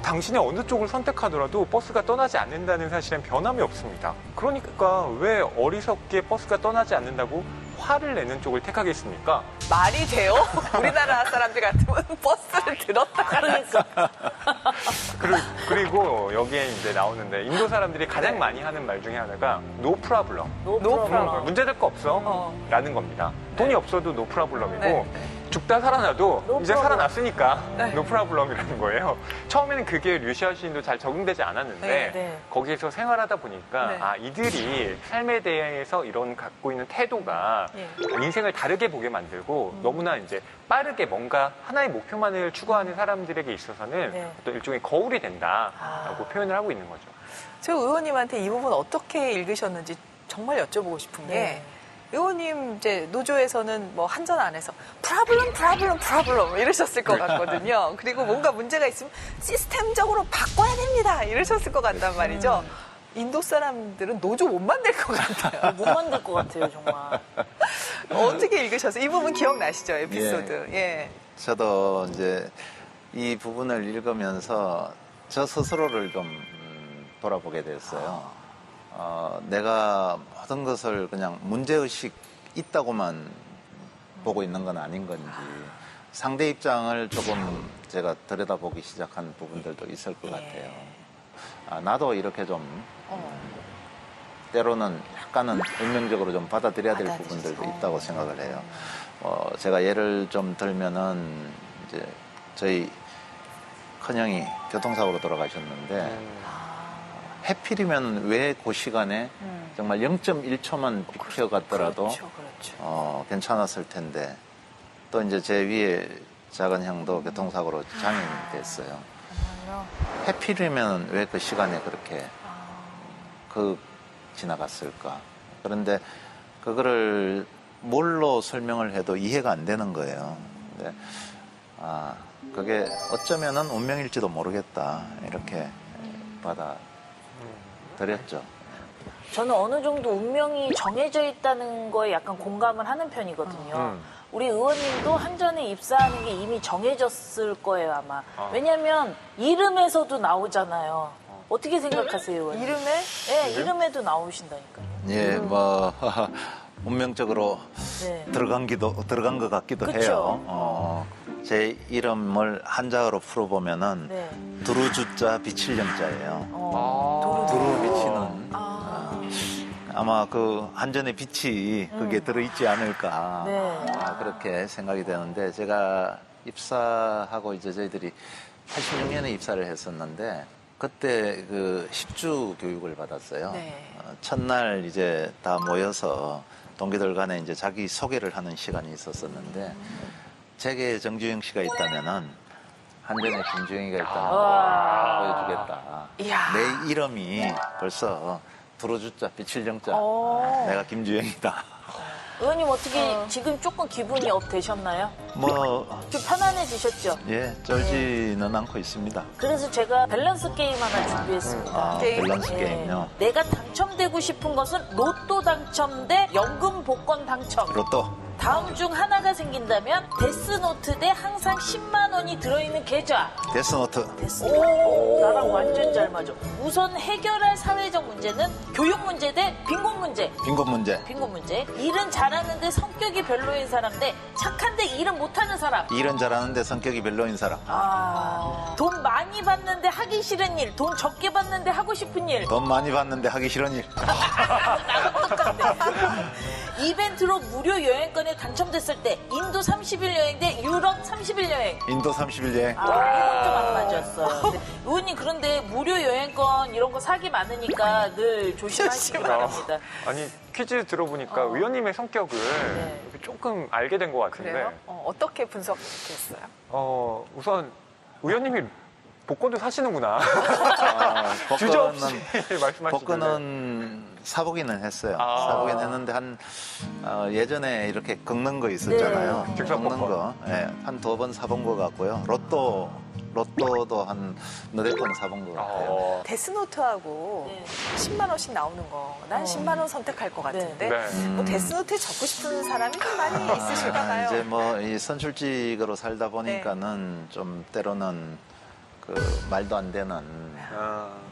Speaker 2: 당신이 어느 쪽을 선택하더라도 버스가 떠나지 않는다는 사실엔 변함이 없습니다. 그러니까 왜 어리석게 버스가 떠나지 않는다고 화를 내는 쪽을 택하겠습니까?
Speaker 1: 말이 돼요? 우리나라 사람들 같으면 버스를 들었다가
Speaker 4: 그러니까.
Speaker 2: 그리고 여기에 이제 나오는데 인도 사람들이 가장 많이 하는 말 중에 하나가 no problem.
Speaker 4: 노
Speaker 1: 프로블럼.
Speaker 4: 프로블럼.
Speaker 2: 문제될 거 없어. 라는 겁니다. 돈이 없어도 no problem이고
Speaker 1: 네.
Speaker 2: 죽다 살아나도
Speaker 4: No
Speaker 2: 이제
Speaker 4: problem.
Speaker 2: 살아났으니까
Speaker 1: 네.
Speaker 2: no problem이라는 거예요. 처음에는 그게 류시아 시인도 잘 적응되지 않았는데
Speaker 1: 네,
Speaker 4: 네.
Speaker 2: 거기에서 생활하다 보니까
Speaker 1: 네.
Speaker 2: 아 이들이 삶에 대해서 이런 갖고 있는 태도가
Speaker 1: 예.
Speaker 2: 인생을 다르게 보게 만들고 너무나 이제 빠르게 뭔가 하나의 목표만을 추구하는 사람들에게 있어서는
Speaker 4: 네.
Speaker 2: 어떤 일종의 거울이 된다라고 표현을 하고 있는 거죠.
Speaker 1: 저 의원님한테 이 부분 어떻게 읽으셨는지 정말 여쭤보고 싶은 게
Speaker 4: 네.
Speaker 1: 의원님 이제 노조에서는 뭐 한전 안에서 프라블럼 이러셨을 것 같거든요. 그리고 뭔가 문제가 있으면 시스템적으로 바꿔야 됩니다 이러셨을 것 같단 말이죠. 인도 사람들은 노조 못 만들 것 같아요.
Speaker 4: 못 만들 것 같아요, 정말.
Speaker 1: 어떻게 읽으셨어요? 이 부분 기억나시죠? 에피소드. 예.
Speaker 3: 저도 이제 이 부분을 읽으면서 저 스스로를 좀 돌아보게 됐어요. 내가 모든 것을 그냥 문제의식 있다고만 보고 있는 건 아닌 건지 상대 입장을 조금 제가 들여다보기 시작한 부분들도 있을 것 같아요. 나도 이렇게 좀 때로는 약간은 운명적으로 좀 받아들여야 될 부분들도 있다고 생각을 해요. 제가 예를 좀 들면은 이제 저희 큰형이 교통사고로 돌아가셨는데 해필이면 왜 그 시간에 정말 0.1초만 비켜갔더라도
Speaker 1: 그렇죠.
Speaker 3: 괜찮았을 텐데 또 이제 제 위에 작은 형도 교통사고로 장애인이 됐어요. 해필이면 왜 그 시간에 그렇게 지나갔을까? 그런데 그거를 뭘로 설명을 해도 이해가 안 되는 거예요. 근데 그게 어쩌면은 운명일지도 모르겠다 이렇게 받아들였죠.
Speaker 4: 저는 어느 정도 운명이 정해져 있다는 거에 약간 공감을 하는 편이거든요. 우리 의원님도 한전에 입사하는 게 이미 정해졌을 거예요, 아마. 왜냐면 이름에서도 나오잖아요. 어떻게 생각하세요, 의원님?
Speaker 1: 이름에?
Speaker 4: 네, 이름에도 나오신다니까요.
Speaker 3: 예, 운명적으로
Speaker 4: 네.
Speaker 3: 들어간 것 같기도
Speaker 4: 그쵸?
Speaker 3: 해요. 제 이름을 한자어로 풀어보면은
Speaker 4: 네.
Speaker 3: 두루주자 비칠령자예요.
Speaker 4: 도루.
Speaker 3: 두루 비치는 아마 그 한전의 빛이 그게 들어있지 않을까
Speaker 4: 네.
Speaker 3: 그렇게 생각이 되는데 제가 입사하고 이제 저희들이 86년에 입사를 했었는데 그때 그 10주 교육을 받았어요.
Speaker 1: 네.
Speaker 3: 첫날 이제 다 모여서 동기들 간에 이제 자기 소개를 하는 시간이 있었었는데 제게 정주영 씨가 있다면은 한전에 김주영이가 있다면 보여주겠다.
Speaker 1: 이야.
Speaker 3: 내 이름이 벌써 두루주자 비칠령자 내가 김주영이다.
Speaker 4: 의원님 어떻게 지금 조금 기분이 업 되셨나요?
Speaker 3: 좀
Speaker 4: 편안해지셨죠?
Speaker 3: 예, 쩔지는 않고 있습니다.
Speaker 4: 그래서 제가 밸런스 게임 하나 준비했습니다.
Speaker 3: 밸런스 게임요.
Speaker 4: 내가 당첨되고 싶은 것은 로또 당첨 대 연금 복권 당첨.
Speaker 3: 로또.
Speaker 4: 다음 중 하나가 생긴다면 데스노트 대 항상 10만 원이 들어있는 계좌.
Speaker 3: 데스노트.
Speaker 4: 오, 나랑 완전 잘 맞아. 우선 해결할 사회적 문제는 교육 문제 대 빈곤 문제.
Speaker 3: 빈곤 문제.
Speaker 4: 빈곤 문제. 일은 잘하는데 성격이 별로인 사람 대 착한데 일은 못하는 사람.
Speaker 3: 일은 잘하는데 성격이 별로인 사람.
Speaker 4: 돈 많이 받는데 하기 싫은 일, 돈 적게 받는데 하고 싶은 일.
Speaker 3: 돈 많이 받는데 하기 싫은 일.
Speaker 4: 이벤트로 무료 여행권에 당첨됐을 때 인도 30일 여행 대 유럽 30일 여행.
Speaker 3: 인도 30일 여행.
Speaker 4: 이건 좀 안 맞았어요. 근데 의원님 그런데 무료 여행권 이런 거 사기 많으니까 늘 조심하시기 바랍니다.
Speaker 2: 아니 퀴즈 들어보니까 의원님의 성격을 조금 알게 된 것 같은데.
Speaker 1: 그래요? 어떻게 분석했어요?
Speaker 2: 우선 의원님이 복권도 사시는구나.
Speaker 3: 복권은-
Speaker 2: 주저없이 말씀하시는데.
Speaker 3: 복권은 사보기는 했어요.
Speaker 2: 아.
Speaker 3: 사보기는 했는데 예전에 이렇게 긁는 거 있었잖아요.
Speaker 2: 네. 즉석
Speaker 3: 긁는
Speaker 2: 복권.
Speaker 3: 거. 예, 한 2번 사본 것 같고요. 로또도 한 4번 사본 것 같아요.
Speaker 1: 데스노트하고
Speaker 4: 네.
Speaker 1: 10만 원씩 나오는 거. 난 10만 원 선택할 것 같은데.
Speaker 2: 네.
Speaker 1: 뭐 데스노트에 적고 싶은 사람이 좀 많이 있으실까 봐요.
Speaker 3: 이제 이 선출직으로 살다 보니까는 좀 때로는 그 말도 안 되는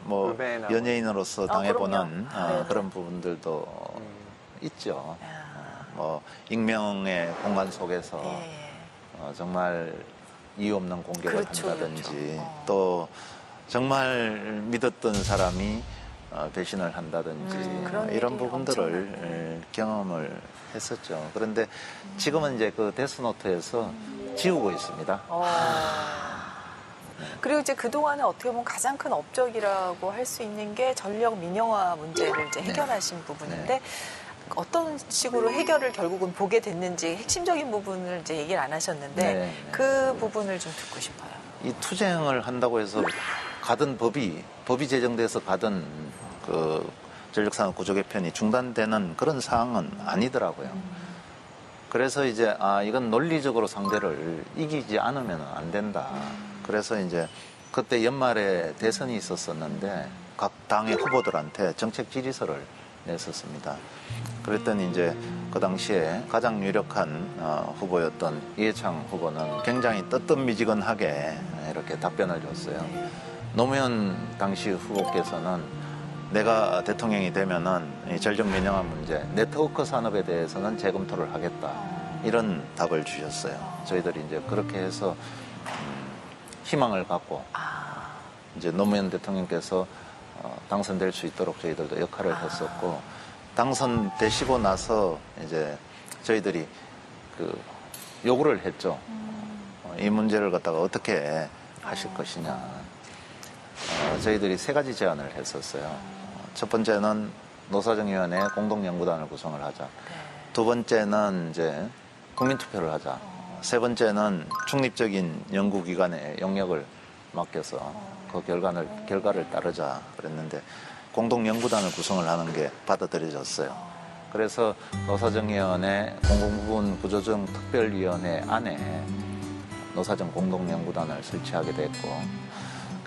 Speaker 2: 의배나
Speaker 3: 연예인으로서 당해보는
Speaker 4: 그럼요. 네.
Speaker 3: 그런 부분들도 있죠. 익명의 공간 속에서
Speaker 1: 예.
Speaker 3: 정말 이유 없는 공격을
Speaker 1: 그렇죠,
Speaker 3: 한다든지
Speaker 1: 그렇죠.
Speaker 3: 또 정말 믿었던 사람이 배신을 한다든지
Speaker 1: 그런
Speaker 3: 이런
Speaker 1: 일이
Speaker 3: 부분들을 경험을 했었죠. 그런데 지금은 이제 그 데스노트에서 지우고 있습니다.
Speaker 1: 그리고 이제 그동안에 어떻게 보면 가장 큰 업적이라고 할 수 있는 게 전력 민영화 문제를 이제 해결하신 부분인데 어떤 식으로 해결을 결국은 보게 됐는지 핵심적인 부분을 이제 얘기를 안 하셨는데 그 부분을 좀 듣고 싶어요.
Speaker 3: 이 투쟁을 한다고 해서 가던 법이 제정돼서 가던 그 전력산업 구조 개편이 중단되는 그런 상황은 아니더라고요. 그래서 이제 이건 논리적으로 상대를 이기지 않으면 안 된다. 그래서 이제 그때 연말에 대선이 있었었는데 각 당의 후보들한테 정책 질의서를 냈었습니다. 그랬더니 이제 그 당시에 가장 유력한 후보였던 이해창 후보는 굉장히 뜨뜻미지근하게 이렇게 답변을 줬어요. 노무현 당시 후보께서는 내가 대통령이 되면은 이 전력 민영화 문제, 네트워크 산업에 대해서는 재검토를 하겠다. 이런 답을 주셨어요. 저희들이 이제 그렇게 해서 희망을 갖고 이제 노무현 대통령께서 당선될 수 있도록 저희들도 역할을 했었고 당선되시고 나서 이제 저희들이 그 요구를 했죠. 이 문제를 갖다가 어떻게 하실 것이냐. 저희들이 3가지 제안을 했었어요. 첫 번째는 노사정위원회 공동연구단을 구성을 하자. 두 번째는 이제 국민투표를 하자. 세 번째는 중립적인 연구기관의 영역을 맡겨서 그 결과를 따르자 그랬는데 공동연구단을 구성을 하는 게 받아들여졌어요. 그래서 노사정위원회 공공부문 구조정 특별위원회 안에 노사정 공동연구단을 설치하게 됐고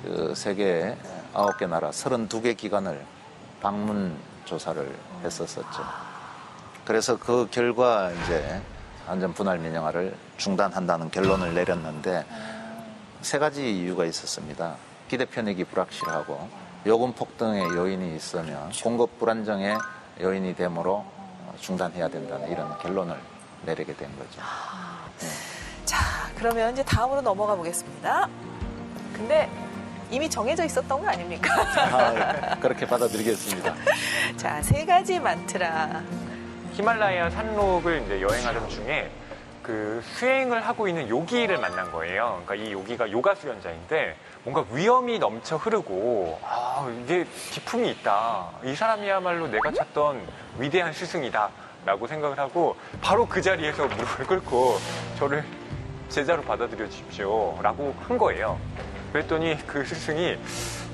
Speaker 3: 그 세계 9개 나라 32개 기관을 방문 조사를 했었었죠. 그래서 그 결과 이제 안전 분할 민영화를 중단한다는 결론을 내렸는데 3가지 이유가 있었습니다. 기대 편익이 불확실하고 요금 폭등의 요인이 있으며 공급 불안정의 요인이 되므로 중단해야 된다는 이런 결론을 내리게 된 거죠. 네.
Speaker 1: 자, 그러면 이제 다음으로 넘어가 보겠습니다. 근데 이미 정해져 있었던 거 아닙니까?
Speaker 3: 그렇게 받아들이겠습니다.
Speaker 1: 자, 3가지 만트라.
Speaker 2: 히말라야 산록을 이제 여행하던 중에 그 수행을 하고 있는 요기를 만난 거예요. 그러니까 이 요기가 요가 수련자인데 뭔가 위험이 넘쳐 흐르고 이게 기품이 있다. 이 사람이야말로 내가 찾던 위대한 스승이다 라고 생각을 하고 바로 그 자리에서 무릎을 꿇고 저를 제자로 받아들여 주십시오 라고 한 거예요. 그랬더니 그 스승이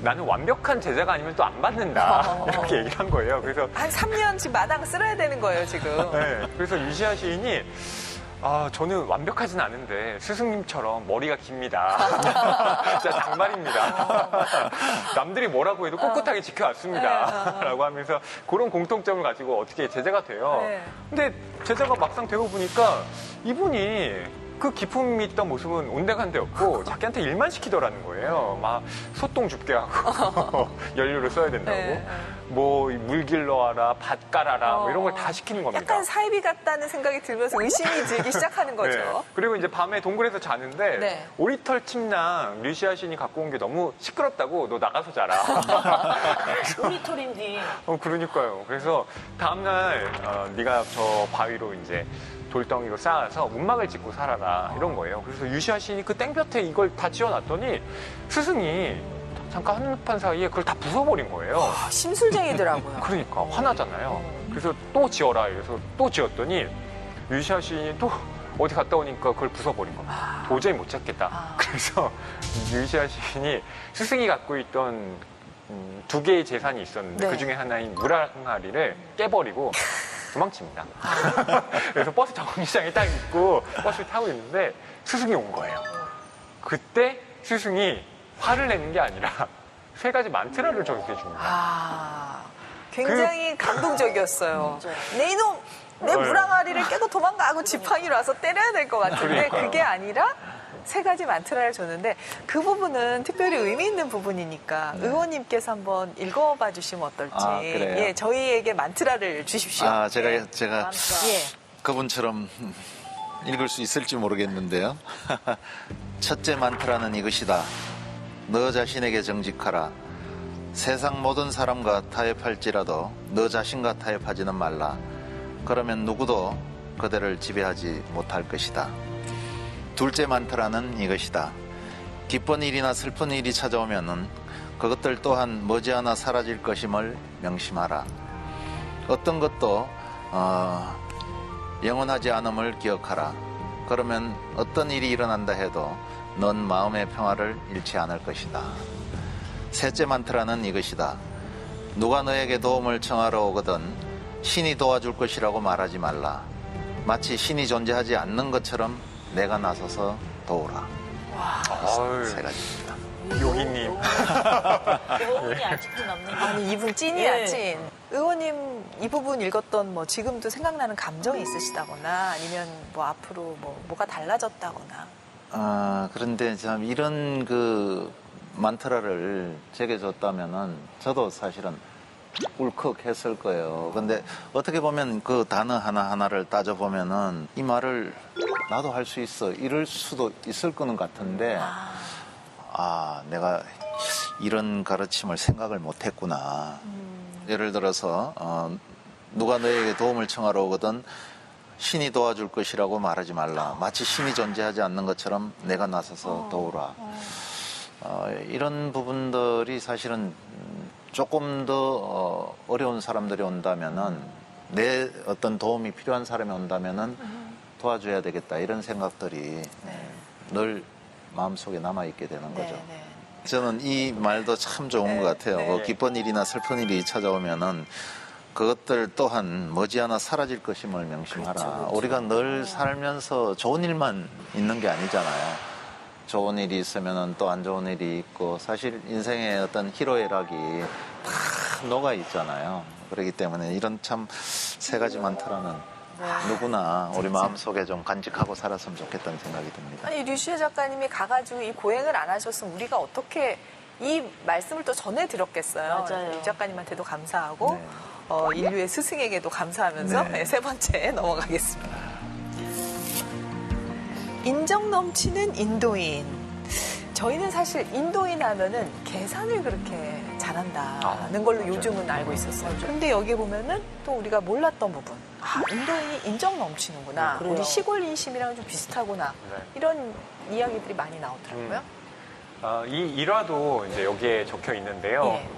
Speaker 2: 나는 완벽한 제자가 아니면 또 안 받는다 이렇게 얘기를 한 거예요. 그래서
Speaker 1: 한 3년 지금 마당 쓸어야 되는 거예요, 지금.
Speaker 2: 네, 그래서 유시아 시인이 저는 완벽하진 않은데 스승님처럼 머리가 깁니다. 진짜 장말입니다. 남들이 뭐라고 해도 꿋꿋하게 지켜왔습니다. 라고 하면서 그런 공통점을 가지고 어떻게 제자가 돼요.
Speaker 1: 네.
Speaker 2: 근데 제자가 막상 되고 보니까 이분이 그 기품이 있던 모습은 온데간데 없고 자기한테 일만 시키더라는 거예요. 막 소똥 줍게 하고 연료를 써야 된다고.
Speaker 1: 네.
Speaker 2: 뭐 물 길러 와라, 밭 깔아라 뭐 이런 걸 다 시키는 겁니다.
Speaker 1: 약간 사이비 같다는 생각이 들면서 의심이 들기 시작하는 거죠.
Speaker 2: 네. 그리고 이제 밤에 동굴에서 자는데
Speaker 1: 네.
Speaker 2: 오리털 침낭 류시아 신이 갖고 온 게 너무 시끄럽다고 너 나가서 자라.
Speaker 4: 우리 털인데.
Speaker 2: 그러니까요. 그래서 다음날 네가 저 바위로 이제 돌덩이로 쌓아서 문막을 짓고 살아라 이런 거예요. 그래서 유시아 신이 그 땡볕에 이걸 다 지어놨더니 스승이 잠깐 한눈판 사이에 그걸 다 부숴버린 거예요.
Speaker 1: 심술쟁이더라고요.
Speaker 2: 그러니까 화나잖아요. 그래서 또 지어라 이래서 또 지었더니 유시아 시인이 또 어디 갔다 오니까 그걸 부숴버린 겁니다. 도저히 못 찾겠다. 그래서 유시아 시인이 스승이 갖고 있던 2개의 재산이 있었는데
Speaker 1: 네.
Speaker 2: 그중에 하나인 물항아리를 깨버리고 도망칩니다. 그래서 버스 정류장에 딱 있고 버스를 타고 있는데 스승이 온 거예요. 그때 스승이 화를 내는 게 아니라 3가지 만트라를 적용해 줍니다.
Speaker 1: 굉장히 감동적이었어요. 내 이놈, 내 물항아리를 깨고 도망가 하고 지팡이로 와서 때려야 될 것 같은데
Speaker 2: 그러니까요.
Speaker 1: 그게 아니라 3가지 만트라를 줬는데 그 부분은 특별히 의미 있는 부분이니까 의원님께서 한번 읽어봐 주시면 어떨지.
Speaker 3: 그래요?
Speaker 1: 예, 저희에게 만트라를 주십시오.
Speaker 3: 제가
Speaker 1: 예.
Speaker 3: 그분처럼 읽을 수 있을지 모르겠는데요. 첫째 만트라는 이것이다. 너 자신에게 정직하라. 세상 모든 사람과 타협할지라도 너 자신과 타협하지는 말라. 그러면 누구도 그대를 지배하지 못할 것이다. 둘째 만트라는 이것이다. 기쁜 일이나 슬픈 일이 찾아오면은 그것들 또한 머지않아 사라질 것임을 명심하라. 어떤 것도 영원하지 않음을 기억하라. 그러면 어떤 일이 일어난다 해도 넌 마음의 평화를 잃지 않을 것이다. 셋째 만트라는 이것이다. 누가 너에게 도움을 청하러 오거든 신이 도와줄 것이라고 말하지 말라. 마치 신이 존재하지 않는 것처럼 내가 나서서 도우라.
Speaker 2: 아유,
Speaker 3: 3가지입니다.
Speaker 2: 요기님.
Speaker 4: 교훈이 아직도 남는 게.
Speaker 1: 아니 이분 찐이야
Speaker 4: 예.
Speaker 1: 찐. 의원님 이 부분 읽었던 뭐 지금도 생각나는 감정이 있으시다거나 아니면 뭐 앞으로 뭐가 달라졌다거나.
Speaker 3: 그런데 참 이런 그 만트라를 제게 줬다면은 저도 사실은 울컥했을 거예요. 근데 어떻게 보면 그 단어 하나하나를 따져보면은 이 말을 나도 할 수 있어 이럴 수도 있을 거는 같은데 내가 이런 가르침을 생각을 못했구나. 예를 들어서 누가 너에게 도움을 청하러 오거든 신이 도와줄 것이라고 말하지 말라. 마치 신이 존재하지 않는 것처럼 내가 나서서 도우라. 이런 부분들이 사실은 조금 더 어려운 사람들이 온다면은 내 어떤 도움이 필요한 사람이 온다면은 도와줘야 되겠다 이런 생각들이 늘 마음속에 남아있게 되는 거죠.
Speaker 1: 네.
Speaker 3: 저는 이 말도 참 좋은 것 같아요.
Speaker 1: 네.
Speaker 3: 기쁜 일이나 슬픈 일이 찾아오면은 그것들 또한 머지않아 사라질 것임을 명심하라.
Speaker 1: 그렇죠.
Speaker 3: 우리가 늘 살면서 좋은 일만 있는 게 아니잖아요. 좋은 일이 있으면은 또 안 좋은 일이 있고 사실 인생의 어떤 희로애락이 다 녹아 있잖아요. 그렇기 때문에 이런 참 세 가지만 틀어는 누구나 우리 마음속에 좀 간직하고 살았으면 좋겠다는 생각이 듭니다.
Speaker 1: 아니 류시혜 작가님이 가가지고 이 고행을 안 하셨으면 우리가 어떻게 이 말씀을 또 전해드렸겠어요.
Speaker 4: 맞아요.
Speaker 1: 유 작가님한테도 감사하고
Speaker 3: 네.
Speaker 1: 인류의 스승에게도 감사하면서
Speaker 3: 네.
Speaker 1: 세 번째 넘어가겠습니다. 인정 넘치는 인도인. 저희는 사실 인도인 하면은 계산을 그렇게 잘한다는 걸로 요즘은 알고 있었어요. 근데 여기 보면은 또 우리가 몰랐던 부분. 인도인이 인정 넘치는구나.
Speaker 4: 그래요.
Speaker 1: 우리 시골 인심이랑 좀 비슷하구나.
Speaker 2: 네.
Speaker 1: 이런 이야기들이 많이 나오더라고요.
Speaker 2: 이 일화도 이제 여기에 적혀 있는데요.
Speaker 1: 예.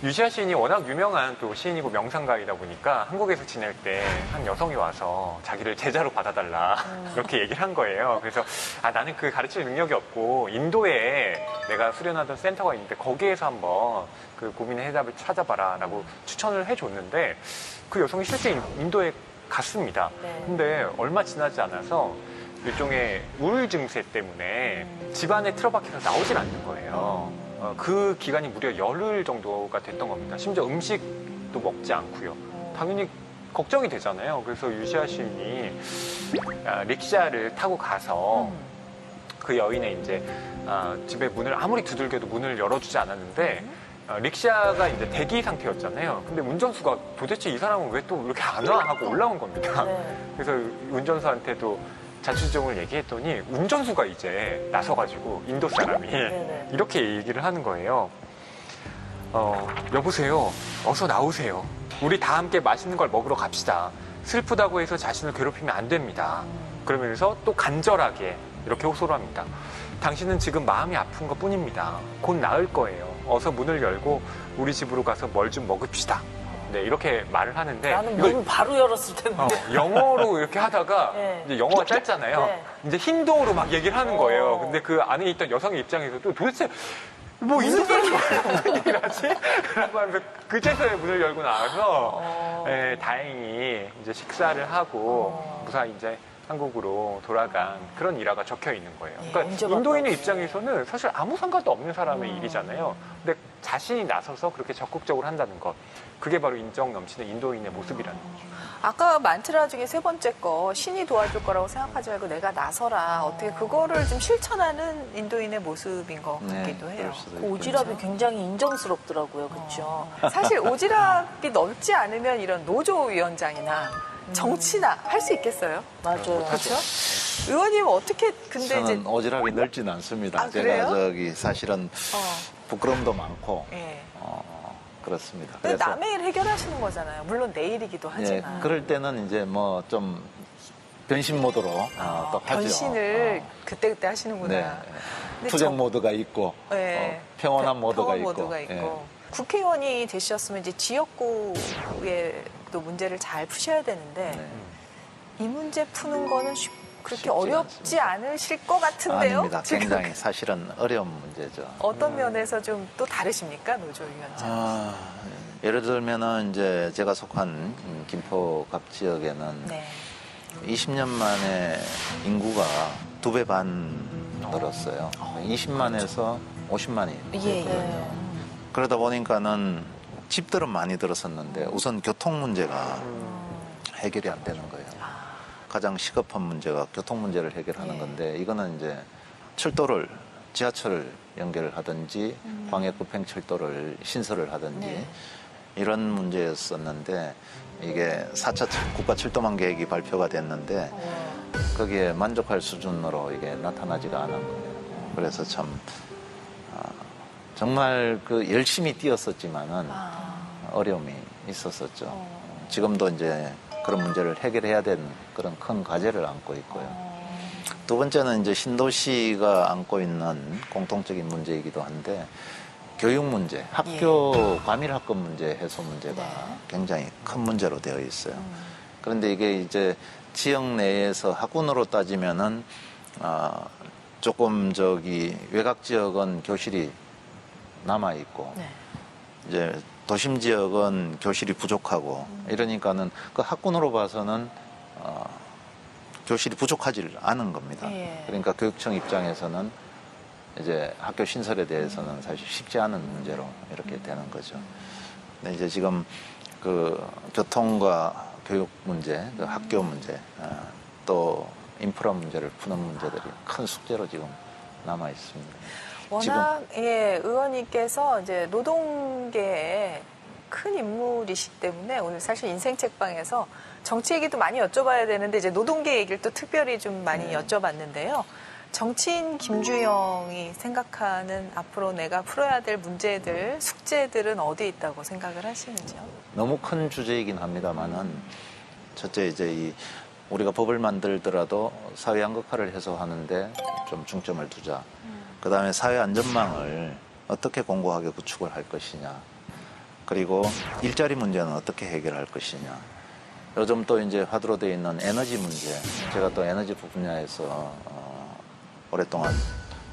Speaker 2: 유시아 시인이 워낙 유명한 또 시인이고 명상가이다 보니까 한국에서 지낼 때 한 여성이 와서 자기를 제자로 받아달라 이렇게 얘기를 한 거예요. 그래서 나는 그 가르칠 능력이 없고 인도에 내가 수련하던 센터가 있는데 거기에서 한번 그 고민의 해답을 찾아봐라라고 추천을 해줬는데 그 여성이 실제 인도에 갔습니다.
Speaker 4: 네.
Speaker 2: 근데 얼마 지나지 않아서 일종의 우울 증세 때문에 집안에 틀어박혀서 나오질 않는 거예요. 그 기간이 무려 열흘 정도가 됐던 겁니다. 심지어 음식도 먹지 않고요. 당연히 걱정이 되잖아요. 그래서 유시아 시인이 릭샤를 타고 가서 그 여인의 이제 집의 문을 아무리 두들겨도 문을 열어주지 않았는데 릭샤가 이제 대기 상태였잖아요. 근데 운전수가 도대체 이 사람은 왜 또 이렇게 안 와? 하고 올라온 겁니다.
Speaker 4: 네.
Speaker 2: 그래서 운전수한테도 자취정을 얘기했더니 운전수가 이제 나서가지고 인도 사람이
Speaker 4: 네네.
Speaker 2: 이렇게 얘기를 하는 거예요. 여보세요. 어서 나오세요. 우리 다 함께 맛있는 걸 먹으러 갑시다. 슬프다고 해서 자신을 괴롭히면 안 됩니다. 그러면서 또 간절하게 이렇게 호소를 합니다. 당신은 지금 마음이 아픈 것 뿐입니다. 곧 나을 거예요. 어서 문을 열고 우리 집으로 가서 뭘 좀 먹읍시다. 네, 이렇게 말을 하는데
Speaker 4: 나는
Speaker 2: 이걸
Speaker 4: 문을 바로 열었을 텐데.
Speaker 2: 영어로 이렇게 하다가
Speaker 4: 네.
Speaker 2: 이제 영어가 짧잖아요.
Speaker 4: 네.
Speaker 2: 이제 힌두어로 막 얘기를 하는 거예요. 근데 그 안에 있던 여성의 입장에서도 도대체 뭐 인도 사람이 무슨 얘기를 하지? 라고 하면서 그제서야 문을 열고 나와서 다행히 이제 식사를 하고 무사히 이제 한국으로 돌아간 그런 일화가 적혀 있는 거예요. 그러니까
Speaker 4: 인정받다.
Speaker 2: 인도인의 입장에서는 사실 아무 상관도 없는 사람의 일이잖아요. 근데 자신이 나서서 그렇게 적극적으로 한다는 것. 그게 바로 인정 넘치는 인도인의 모습이라는 거죠.
Speaker 1: 아까 만트라 중에 세 번째 거 신이 도와줄 거라고 생각하지 말고 내가 나서라. 어떻게 그거를 좀 실천하는 인도인의 모습인 것 같기도 해요.
Speaker 3: 그럴 수도
Speaker 4: 그
Speaker 3: 있겠죠.
Speaker 4: 오지랖이 굉장히 인정스럽더라고요. 그렇죠?
Speaker 1: 사실 오지랖이 넓지 않으면 이런 노조위원장이나 정치나 할 수 있겠어요?
Speaker 4: 맞아요.
Speaker 1: 그렇죠? 의원님 어떻게 근데 이제
Speaker 3: 저는 오지랖이 넓지는 않습니다.
Speaker 1: 그래요?
Speaker 3: 제가 사실은 부끄러움도 많고
Speaker 1: 예.
Speaker 3: 그렇습니다.
Speaker 1: 근데 남의 일 해결하시는 거잖아요. 물론 내 일이기도 하지만.
Speaker 3: 그럴 때는 이제 뭐 좀 변신 모드로 또 하죠.
Speaker 1: 변신을 그때그때 하시는구나.
Speaker 3: 네.
Speaker 1: 근데
Speaker 3: 투쟁 모드가 있고
Speaker 1: 네.
Speaker 3: 평온한 모드가
Speaker 1: 평온
Speaker 3: 있고.
Speaker 1: 모드가 있고.
Speaker 3: 예.
Speaker 1: 국회의원이 되셨으면 이제 지역구의 또 문제를 잘 푸셔야 되는데
Speaker 3: 네.
Speaker 1: 이 문제 푸는 거는 그렇게
Speaker 3: 쉽지
Speaker 1: 어렵지 않으실 것 같은데요?
Speaker 3: 아닙니다.
Speaker 1: 지금
Speaker 3: 굉장히 사실은 어려운 문제죠.
Speaker 1: 어떤 면에서 좀 또 다르십니까, 노조위원장?
Speaker 3: 예를 들면은 이제 제가 속한 김포갑 지역에는
Speaker 1: 네.
Speaker 3: 20년 만에 인구가 2배 반 늘었어요. 20만에서 50만이.
Speaker 1: 예.
Speaker 3: 그러다 보니까는 집들은 많이 들었었는데 우선 교통 문제가 해결이 안 되는 거예요. 가장 시급한 문제가 교통 문제를 해결하는 건데 이거는 이제 철도를 지하철을 연결을 하든지 광역급행철도를 신설을 하든지 이런 문제였었는데 이게 4차 국가철도망 계획이 발표가 됐는데 거기에 만족할 수준으로 이게 나타나지가 않은 거예요. 그래서 참 정말 그 열심히 뛰었었지만은 어려움이 있었었죠. 지금도 이제 그런 문제를 해결해야 되는 그런 큰 과제를 안고 있고요. 두 번째는 이제 신도시가 안고 있는 공통적인 문제이기도 한데 교육 문제, 학교 과밀 학급 문제 해소 문제가 굉장히 큰 문제로 되어 있어요. 그런데 이게 이제 지역 내에서 학군으로 따지면은 조금 외곽 지역은 교실이 남아 있고 이제 도심 지역은 교실이 부족하고 이러니까는 그 학군으로 봐서는 교실이 부족하지 않은 겁니다. 그러니까 교육청 입장에서는 이제 학교 신설에 대해서는 사실 쉽지 않은 문제로 이렇게 되는 거죠. 근데 이제 지금 그 교통과 교육 문제, 그 학교 문제, 또 인프라 문제를 푸는 문제들이 큰 숙제로 지금 남아 있습니다.
Speaker 1: 워낙 의원님께서 이제 노동계의 큰 인물이시기 때문에 오늘 사실 인생 책방에서 정치 얘기도 많이 여쭤봐야 되는데 이제 노동계 얘기를 또 특별히 좀 많이 여쭤봤는데요. 정치인 김주영이 생각하는 앞으로 내가 풀어야 될 문제들, 숙제들은 어디에 있다고 생각을 하시는지요? 너무
Speaker 3: 큰 주제이긴 합니다만은 첫째 이제 우리가 법을 만들더라도 사회 양극화를 해소하는데 좀 중점을 두자. 그다음에 사회 안전망을 어떻게 공고하게 구축을 할 것이냐. 그리고 일자리 문제는 어떻게 해결할 것이냐. 요즘 또 이제 화두로 되어 있는 에너지 문제. 제가 또 에너지 분야에서 오랫동안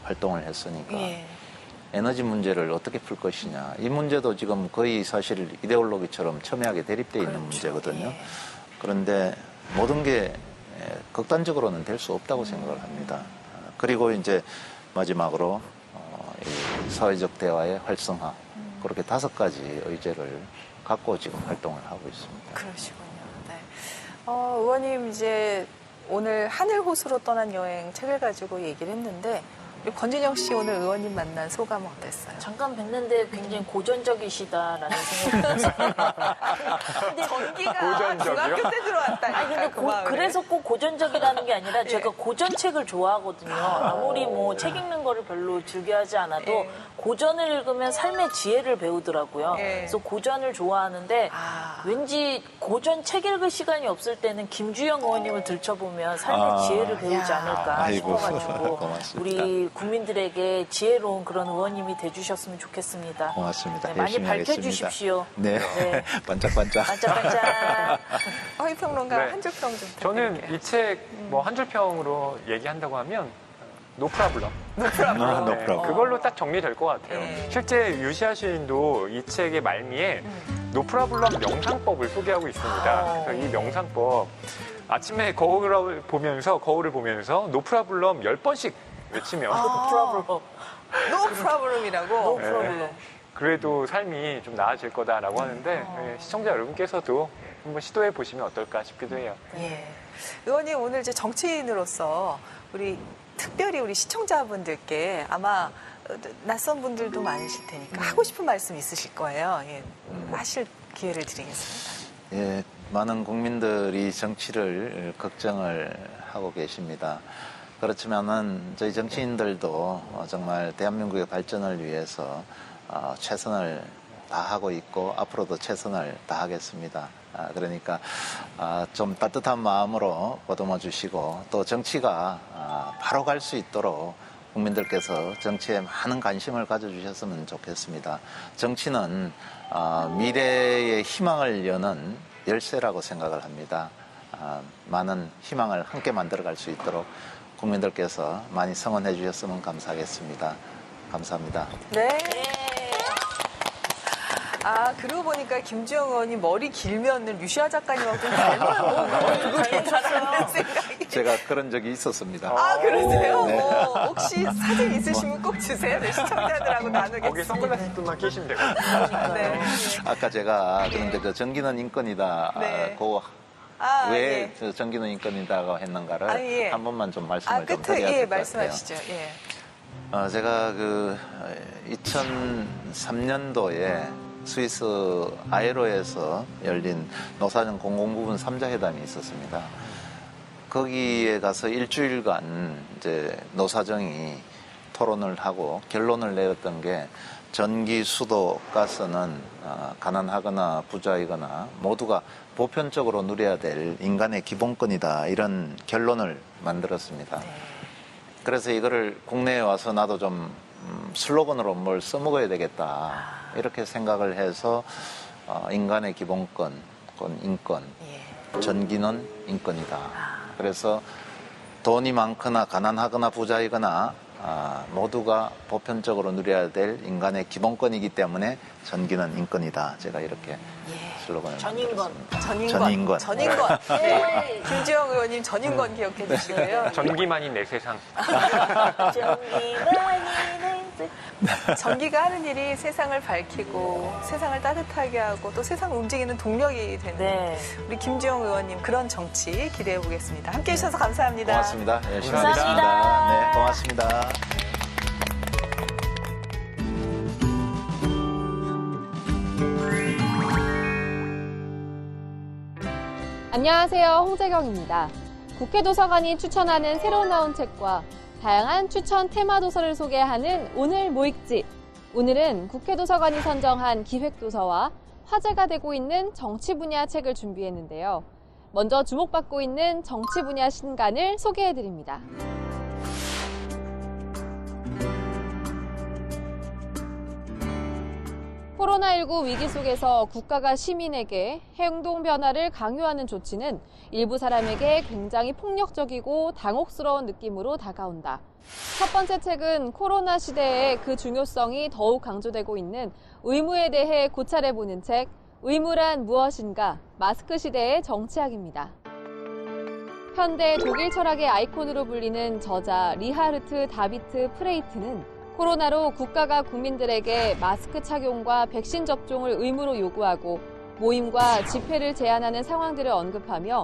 Speaker 3: 활동을 했으니까 에너지 문제를 어떻게 풀 것이냐. 이 문제도 지금 거의 사실 이데올로기처럼 첨예하게 대립되어 있는 문제거든요. 그런데 모든 게 극단적으로는 될 수 없다고 생각을 합니다. 그리고 이제 마지막으로 이 사회적 대화의 활성화. 그렇게 5가지 의제를 갖고 지금 활동을 하고 있습니다.
Speaker 1: 그러시군요. 네. 의원님 이제 오늘 하늘호수로 떠난 여행 책을 가지고 얘기를 했는데 우리 권진영 씨 오늘 의원님 만난 소감 어땠어요?
Speaker 4: 잠깐 뵀는데 굉장히 고전적이시다라는 생각이 들었어요. 근데
Speaker 1: 전기가
Speaker 2: 고전적이요?
Speaker 1: 중학교 때 들어왔다니까.
Speaker 4: 아니 근데
Speaker 1: 그 마을에.
Speaker 4: 그래서 꼭 고전적이라는 게 아니라 제가 고전책을 좋아하거든요. 아무리 뭐 책 읽는 거를 별로 즐겨하지 않아도 고전을 읽으면 삶의 지혜를 배우더라고요. 그래서 고전을 좋아하는데 왠지 고전 책 읽을 시간이 없을 때는 김주영 의원님을 들춰보면 삶의 지혜를 배우지 않을까 싶어가지고
Speaker 3: 고맙습니다.
Speaker 4: 우리 국민들에게 지혜로운 그런 의원님이 돼주셨으면 좋겠습니다.
Speaker 3: 고맙습니다.
Speaker 4: 네, 많이
Speaker 3: 열심히
Speaker 4: 밝혀주십시오.
Speaker 3: 하겠습니다. 네. 반짝반짝.
Speaker 4: 반짝반짝.
Speaker 1: 허위평론가
Speaker 2: 네.
Speaker 1: 한 줄 평 좀
Speaker 2: 저는
Speaker 1: 부탁드릴게요.
Speaker 2: 이 책 뭐 한 줄 평으로 얘기한다고 하면 노프라블럼.
Speaker 3: 노프라블럼.
Speaker 2: 그걸로 딱 정리될 것 같아요. 실제 유시아 시인도 이 책의 말미에 노프라블럼 명상법을 소개하고 있습니다. 그래서 이 명상법 아침에 거울을 보면서 노프라블럼 10번씩 외치면
Speaker 1: 노 프로블럼이라고.
Speaker 2: 네. 그래도 삶이 좀 나아질 거다라고 하는데 시청자 여러분께서도 한번 시도해 보시면 어떨까 싶기도 해요.
Speaker 1: 예. 의원님 오늘 이제 정치인으로서 특별히 우리 시청자분들께 아마 낯선 분들도 많으실 테니까 하고 싶은 말씀 있으실 거예요. 예. 하실 기회를 드리겠습니다.
Speaker 3: 예, 많은 국민들이 정치를 걱정을 하고 계십니다. 그렇지만은 저희 정치인들도 정말 대한민국의 발전을 위해서 최선을 다하고 있고 앞으로도 최선을 다하겠습니다. 그러니까 좀 따뜻한 마음으로 보듬어 주시고 또 정치가 바로 갈 수 있도록 국민들께서 정치에 많은 관심을 가져주셨으면 좋겠습니다. 정치는 미래의 희망을 여는 열쇠라고 생각을 합니다. 많은 희망을 함께 만들어갈 수 있도록 국민들께서 많이 성원해 주셨으면 감사하겠습니다. 감사합니다.
Speaker 1: 네. 그러고 보니까 김주영 의원님 머리 길면 류시아 작가님하고 좀 닮아요. 그거 괜찮아요. 생각이.
Speaker 3: 제가 그런 적이 있었습니다.
Speaker 1: 그러세요?
Speaker 3: 네.
Speaker 1: 혹시 사진 있으시면 꼭 주세요. 네, 시청자들하고 나누겠습니다.
Speaker 2: 거기 선글라스만 끼시면 되거든요.
Speaker 1: 네.
Speaker 3: 아까 제가 그런데 그 전기는 인권이다.
Speaker 1: 네.
Speaker 3: 왜 전기는 인권이다고 했는가를 한 번만 좀 말씀을 좀 드려야 될 것 같아요.
Speaker 1: 말씀하시죠. 예.
Speaker 3: 제가 2003년도에 스위스 아에로에서 열린 노사정 공공부문 3자 회담이 있었습니다. 거기에 가서 일주일간 이제 노사정이 토론을 하고 결론을 내었던 게 전기, 수도, 가스는 가난하거나 부자이거나 모두가 보편적으로 누려야 될 인간의 기본권이다. 이런 결론을 만들었습니다. 그래서 이거를 국내에 와서 나도 좀 슬로건으로 뭘 써먹어야 되겠다. 이렇게 생각을 해서 인간의 기본권, 인권, 전기는 인권이다. 그래서 돈이 많거나 가난하거나 부자이거나 모두가 보편적으로 누려야 될 인간의 기본권이기 때문에 전기는 인권이다. 제가 이렇게 슬로건을
Speaker 4: 전인권.
Speaker 3: 전인권.
Speaker 1: 전인권. 네. 김지영 의원님 전인권 기억해 주시고요.
Speaker 2: 전기만이 내 세상.
Speaker 1: 전기가 하는 일이 세상을 밝히고 세상을 따뜻하게 하고 또 세상을 움직이는 동력이 되는
Speaker 4: 네.
Speaker 1: 우리 김지영 의원님 그런 정치 기대해 보겠습니다. 함께해 주셔서 감사합니다.
Speaker 3: 고맙습니다. 열심히
Speaker 4: 감사합니다.
Speaker 3: 하겠습니다. 네, 고맙습니다.
Speaker 5: 안녕하세요. 홍재경입니다. 국회 도서관이 추천하는 새로 나온 책과 다양한 추천 테마 도서를 소개하는 오늘 모익집. 오늘은 국회 도서관이 선정한 기획도서와 화제가 되고 있는 정치 분야 책을 준비했는데요. 먼저 주목받고 있는 정치 분야 신간을 소개해드립니다. 코로나19 위기 속에서 국가가 시민에게 행동 변화를 강요하는 조치는 일부 사람에게 굉장히 폭력적이고 당혹스러운 느낌으로 다가온다. 첫 번째 책은 코로나 시대에 그 중요성이 더욱 강조되고 있는 의무에 대해 고찰해보는 책, 의무란 무엇인가? 마스크 시대의 정치학입니다. 현대 독일 철학의 아이콘으로 불리는 저자 리하르트 다비트 프레이트는 코로나로 국가가 국민들에게 마스크 착용과 백신 접종을 의무로 요구하고 모임과 집회를 제한하는 상황들을 언급하며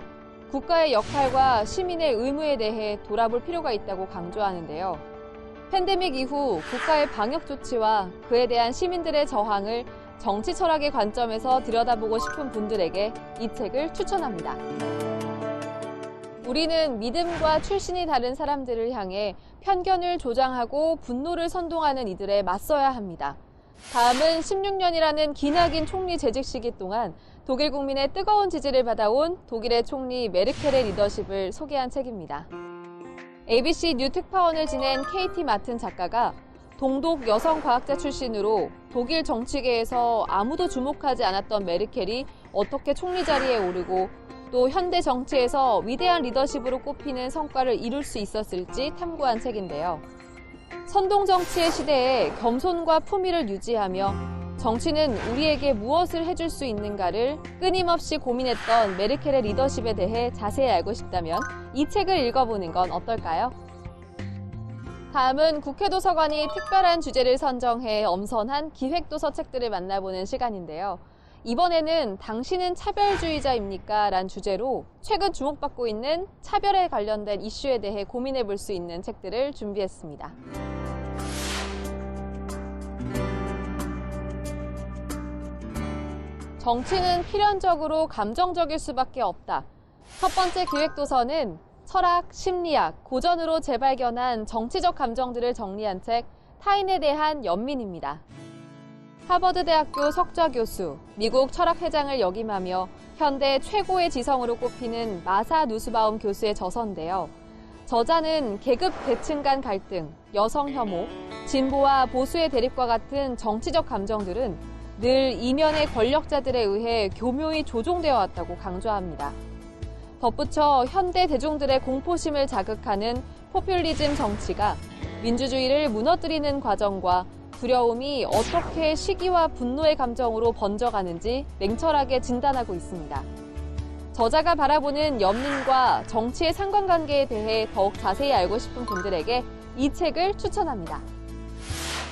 Speaker 5: 국가의 역할과 시민의 의무에 대해 돌아볼 필요가 있다고 강조하는데요. 팬데믹 이후 국가의 방역 조치와 그에 대한 시민들의 저항을 정치 철학의 관점에서 들여다보고 싶은 분들에게 이 책을 추천합니다. 우리는 믿음과 출신이 다른 사람들을 향해 편견을 조장하고 분노를 선동하는 이들에 맞서야 합니다. 다음은 16년이라는 기나긴 총리 재직 시기 동안 독일 국민의 뜨거운 지지를 받아온 독일의 총리 메르켈의 리더십을 소개한 책입니다. ABC 뉴 특파원을 지낸 KT 마튼 작가가 동독 여성 과학자 출신으로 독일 정치계에서 아무도 주목하지 않았던 메르켈이 어떻게 총리 자리에 오르고 또 현대 정치에서 위대한 리더십으로 꼽히는 성과를 이룰 수 있었을지 탐구한 책인데요. 선동 정치의 시대에 겸손과 품위를 유지하며 정치는 우리에게 무엇을 해줄 수 있는가를 끊임없이 고민했던 메르켈의 리더십에 대해 자세히 알고 싶다면 이 책을 읽어보는 건 어떨까요? 다음은 국회 도서관이 특별한 주제를 선정해 엄선한 기획도서 책들을 만나보는 시간인데요. 이번에는 당신은 차별주의자입니까? 란 주제로 최근 주목받고 있는 차별에 관련된 이슈에 대해 고민해 볼 수 있는 책들을 준비했습니다. 정치는 필연적으로 감정적일 수밖에 없다. 첫 번째 기획도서는 철학, 심리학, 고전으로 재발견한 정치적 감정들을 정리한 책 타인에 대한 연민입니다. 하버드대학교 석좌 교수, 미국 철학회장을 역임하며 현대 최고의 지성으로 꼽히는 마사 누스바움 교수의 저서인데요. 저자는 계급 계층 간 갈등, 여성 혐오, 진보와 보수의 대립과 같은 정치적 감정들은 늘 이면의 권력자들에 의해 교묘히 조종되어 왔다고 강조합니다. 덧붙여 현대 대중들의 공포심을 자극하는 포퓰리즘 정치가 민주주의를 무너뜨리는 과정과 두려움이 어떻게 시기와 분노의 감정으로 번져가는지 냉철하게 진단하고 있습니다. 저자가 바라보는 연민과 정치의 상관관계에 대해 더욱 자세히 알고 싶은 분들에게 이 책을 추천합니다.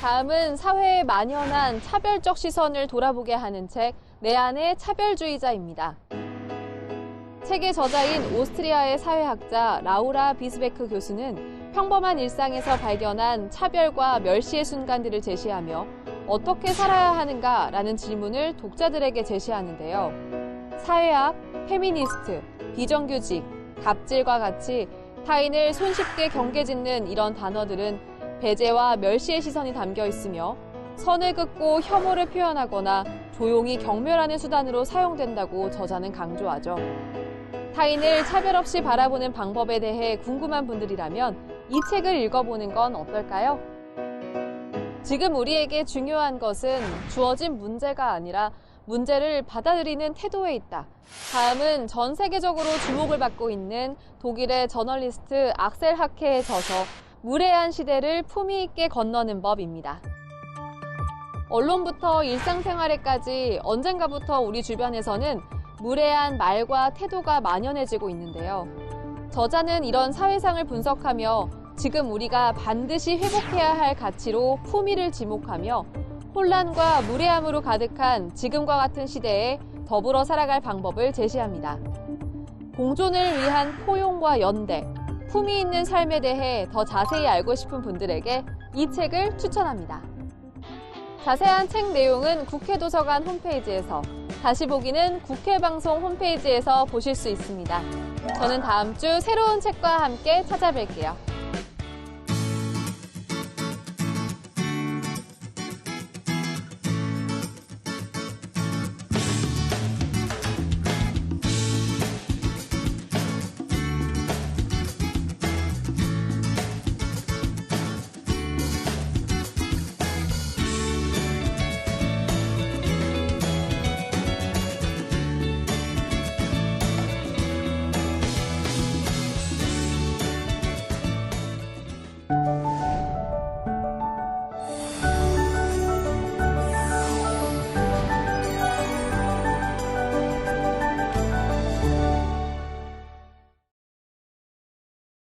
Speaker 5: 다음은 사회에 만연한 차별적 시선을 돌아보게 하는 책, 내 안의 차별주의자입니다. 책의 저자인 오스트리아의 사회학자 라우라 비스베크 교수는 평범한 일상에서 발견한 차별과 멸시의 순간들을 제시하며 어떻게 살아야 하는가라는 질문을 독자들에게 제시하는데요. 사회학, 페미니스트, 비정규직, 갑질과 같이 타인을 손쉽게 경계짓는 이런 단어들은 배제와 멸시의 시선이 담겨 있으며 선을 긋고 혐오를 표현하거나 조용히 경멸하는 수단으로 사용된다고 저자는 강조하죠. 타인을 차별 없이 바라보는 방법에 대해 궁금한 분들이라면 이 책을 읽어보는 건 어떨까요? 지금 우리에게 중요한 것은 주어진 문제가 아니라 문제를 받아들이는 태도에 있다. 다음은 전 세계적으로 주목을 받고 있는 독일의 저널리스트 악셀 하케의 저서 무례한 시대를 품위 있게 건너는 법입니다. 언론부터 일상생활에까지 언젠가부터 우리 주변에서는 무례한 말과 태도가 만연해지고 있는데요. 저자는 이런 사회상을 분석하며 지금 우리가 반드시 회복해야 할 가치로 품위를 지목하며 혼란과 무례함으로 가득한 지금과 같은 시대에 더불어 살아갈 방법을 제시합니다. 공존을 위한 포용과 연대, 품위 있는 삶에 대해 더 자세히 알고 싶은 분들에게 이 책을 추천합니다. 자세한 책 내용은 국회도서관 홈페이지에서, 다시 보기는 국회방송 홈페이지에서 보실 수 있습니다. 저는 다음 주 새로운 책과 함께 찾아뵐게요.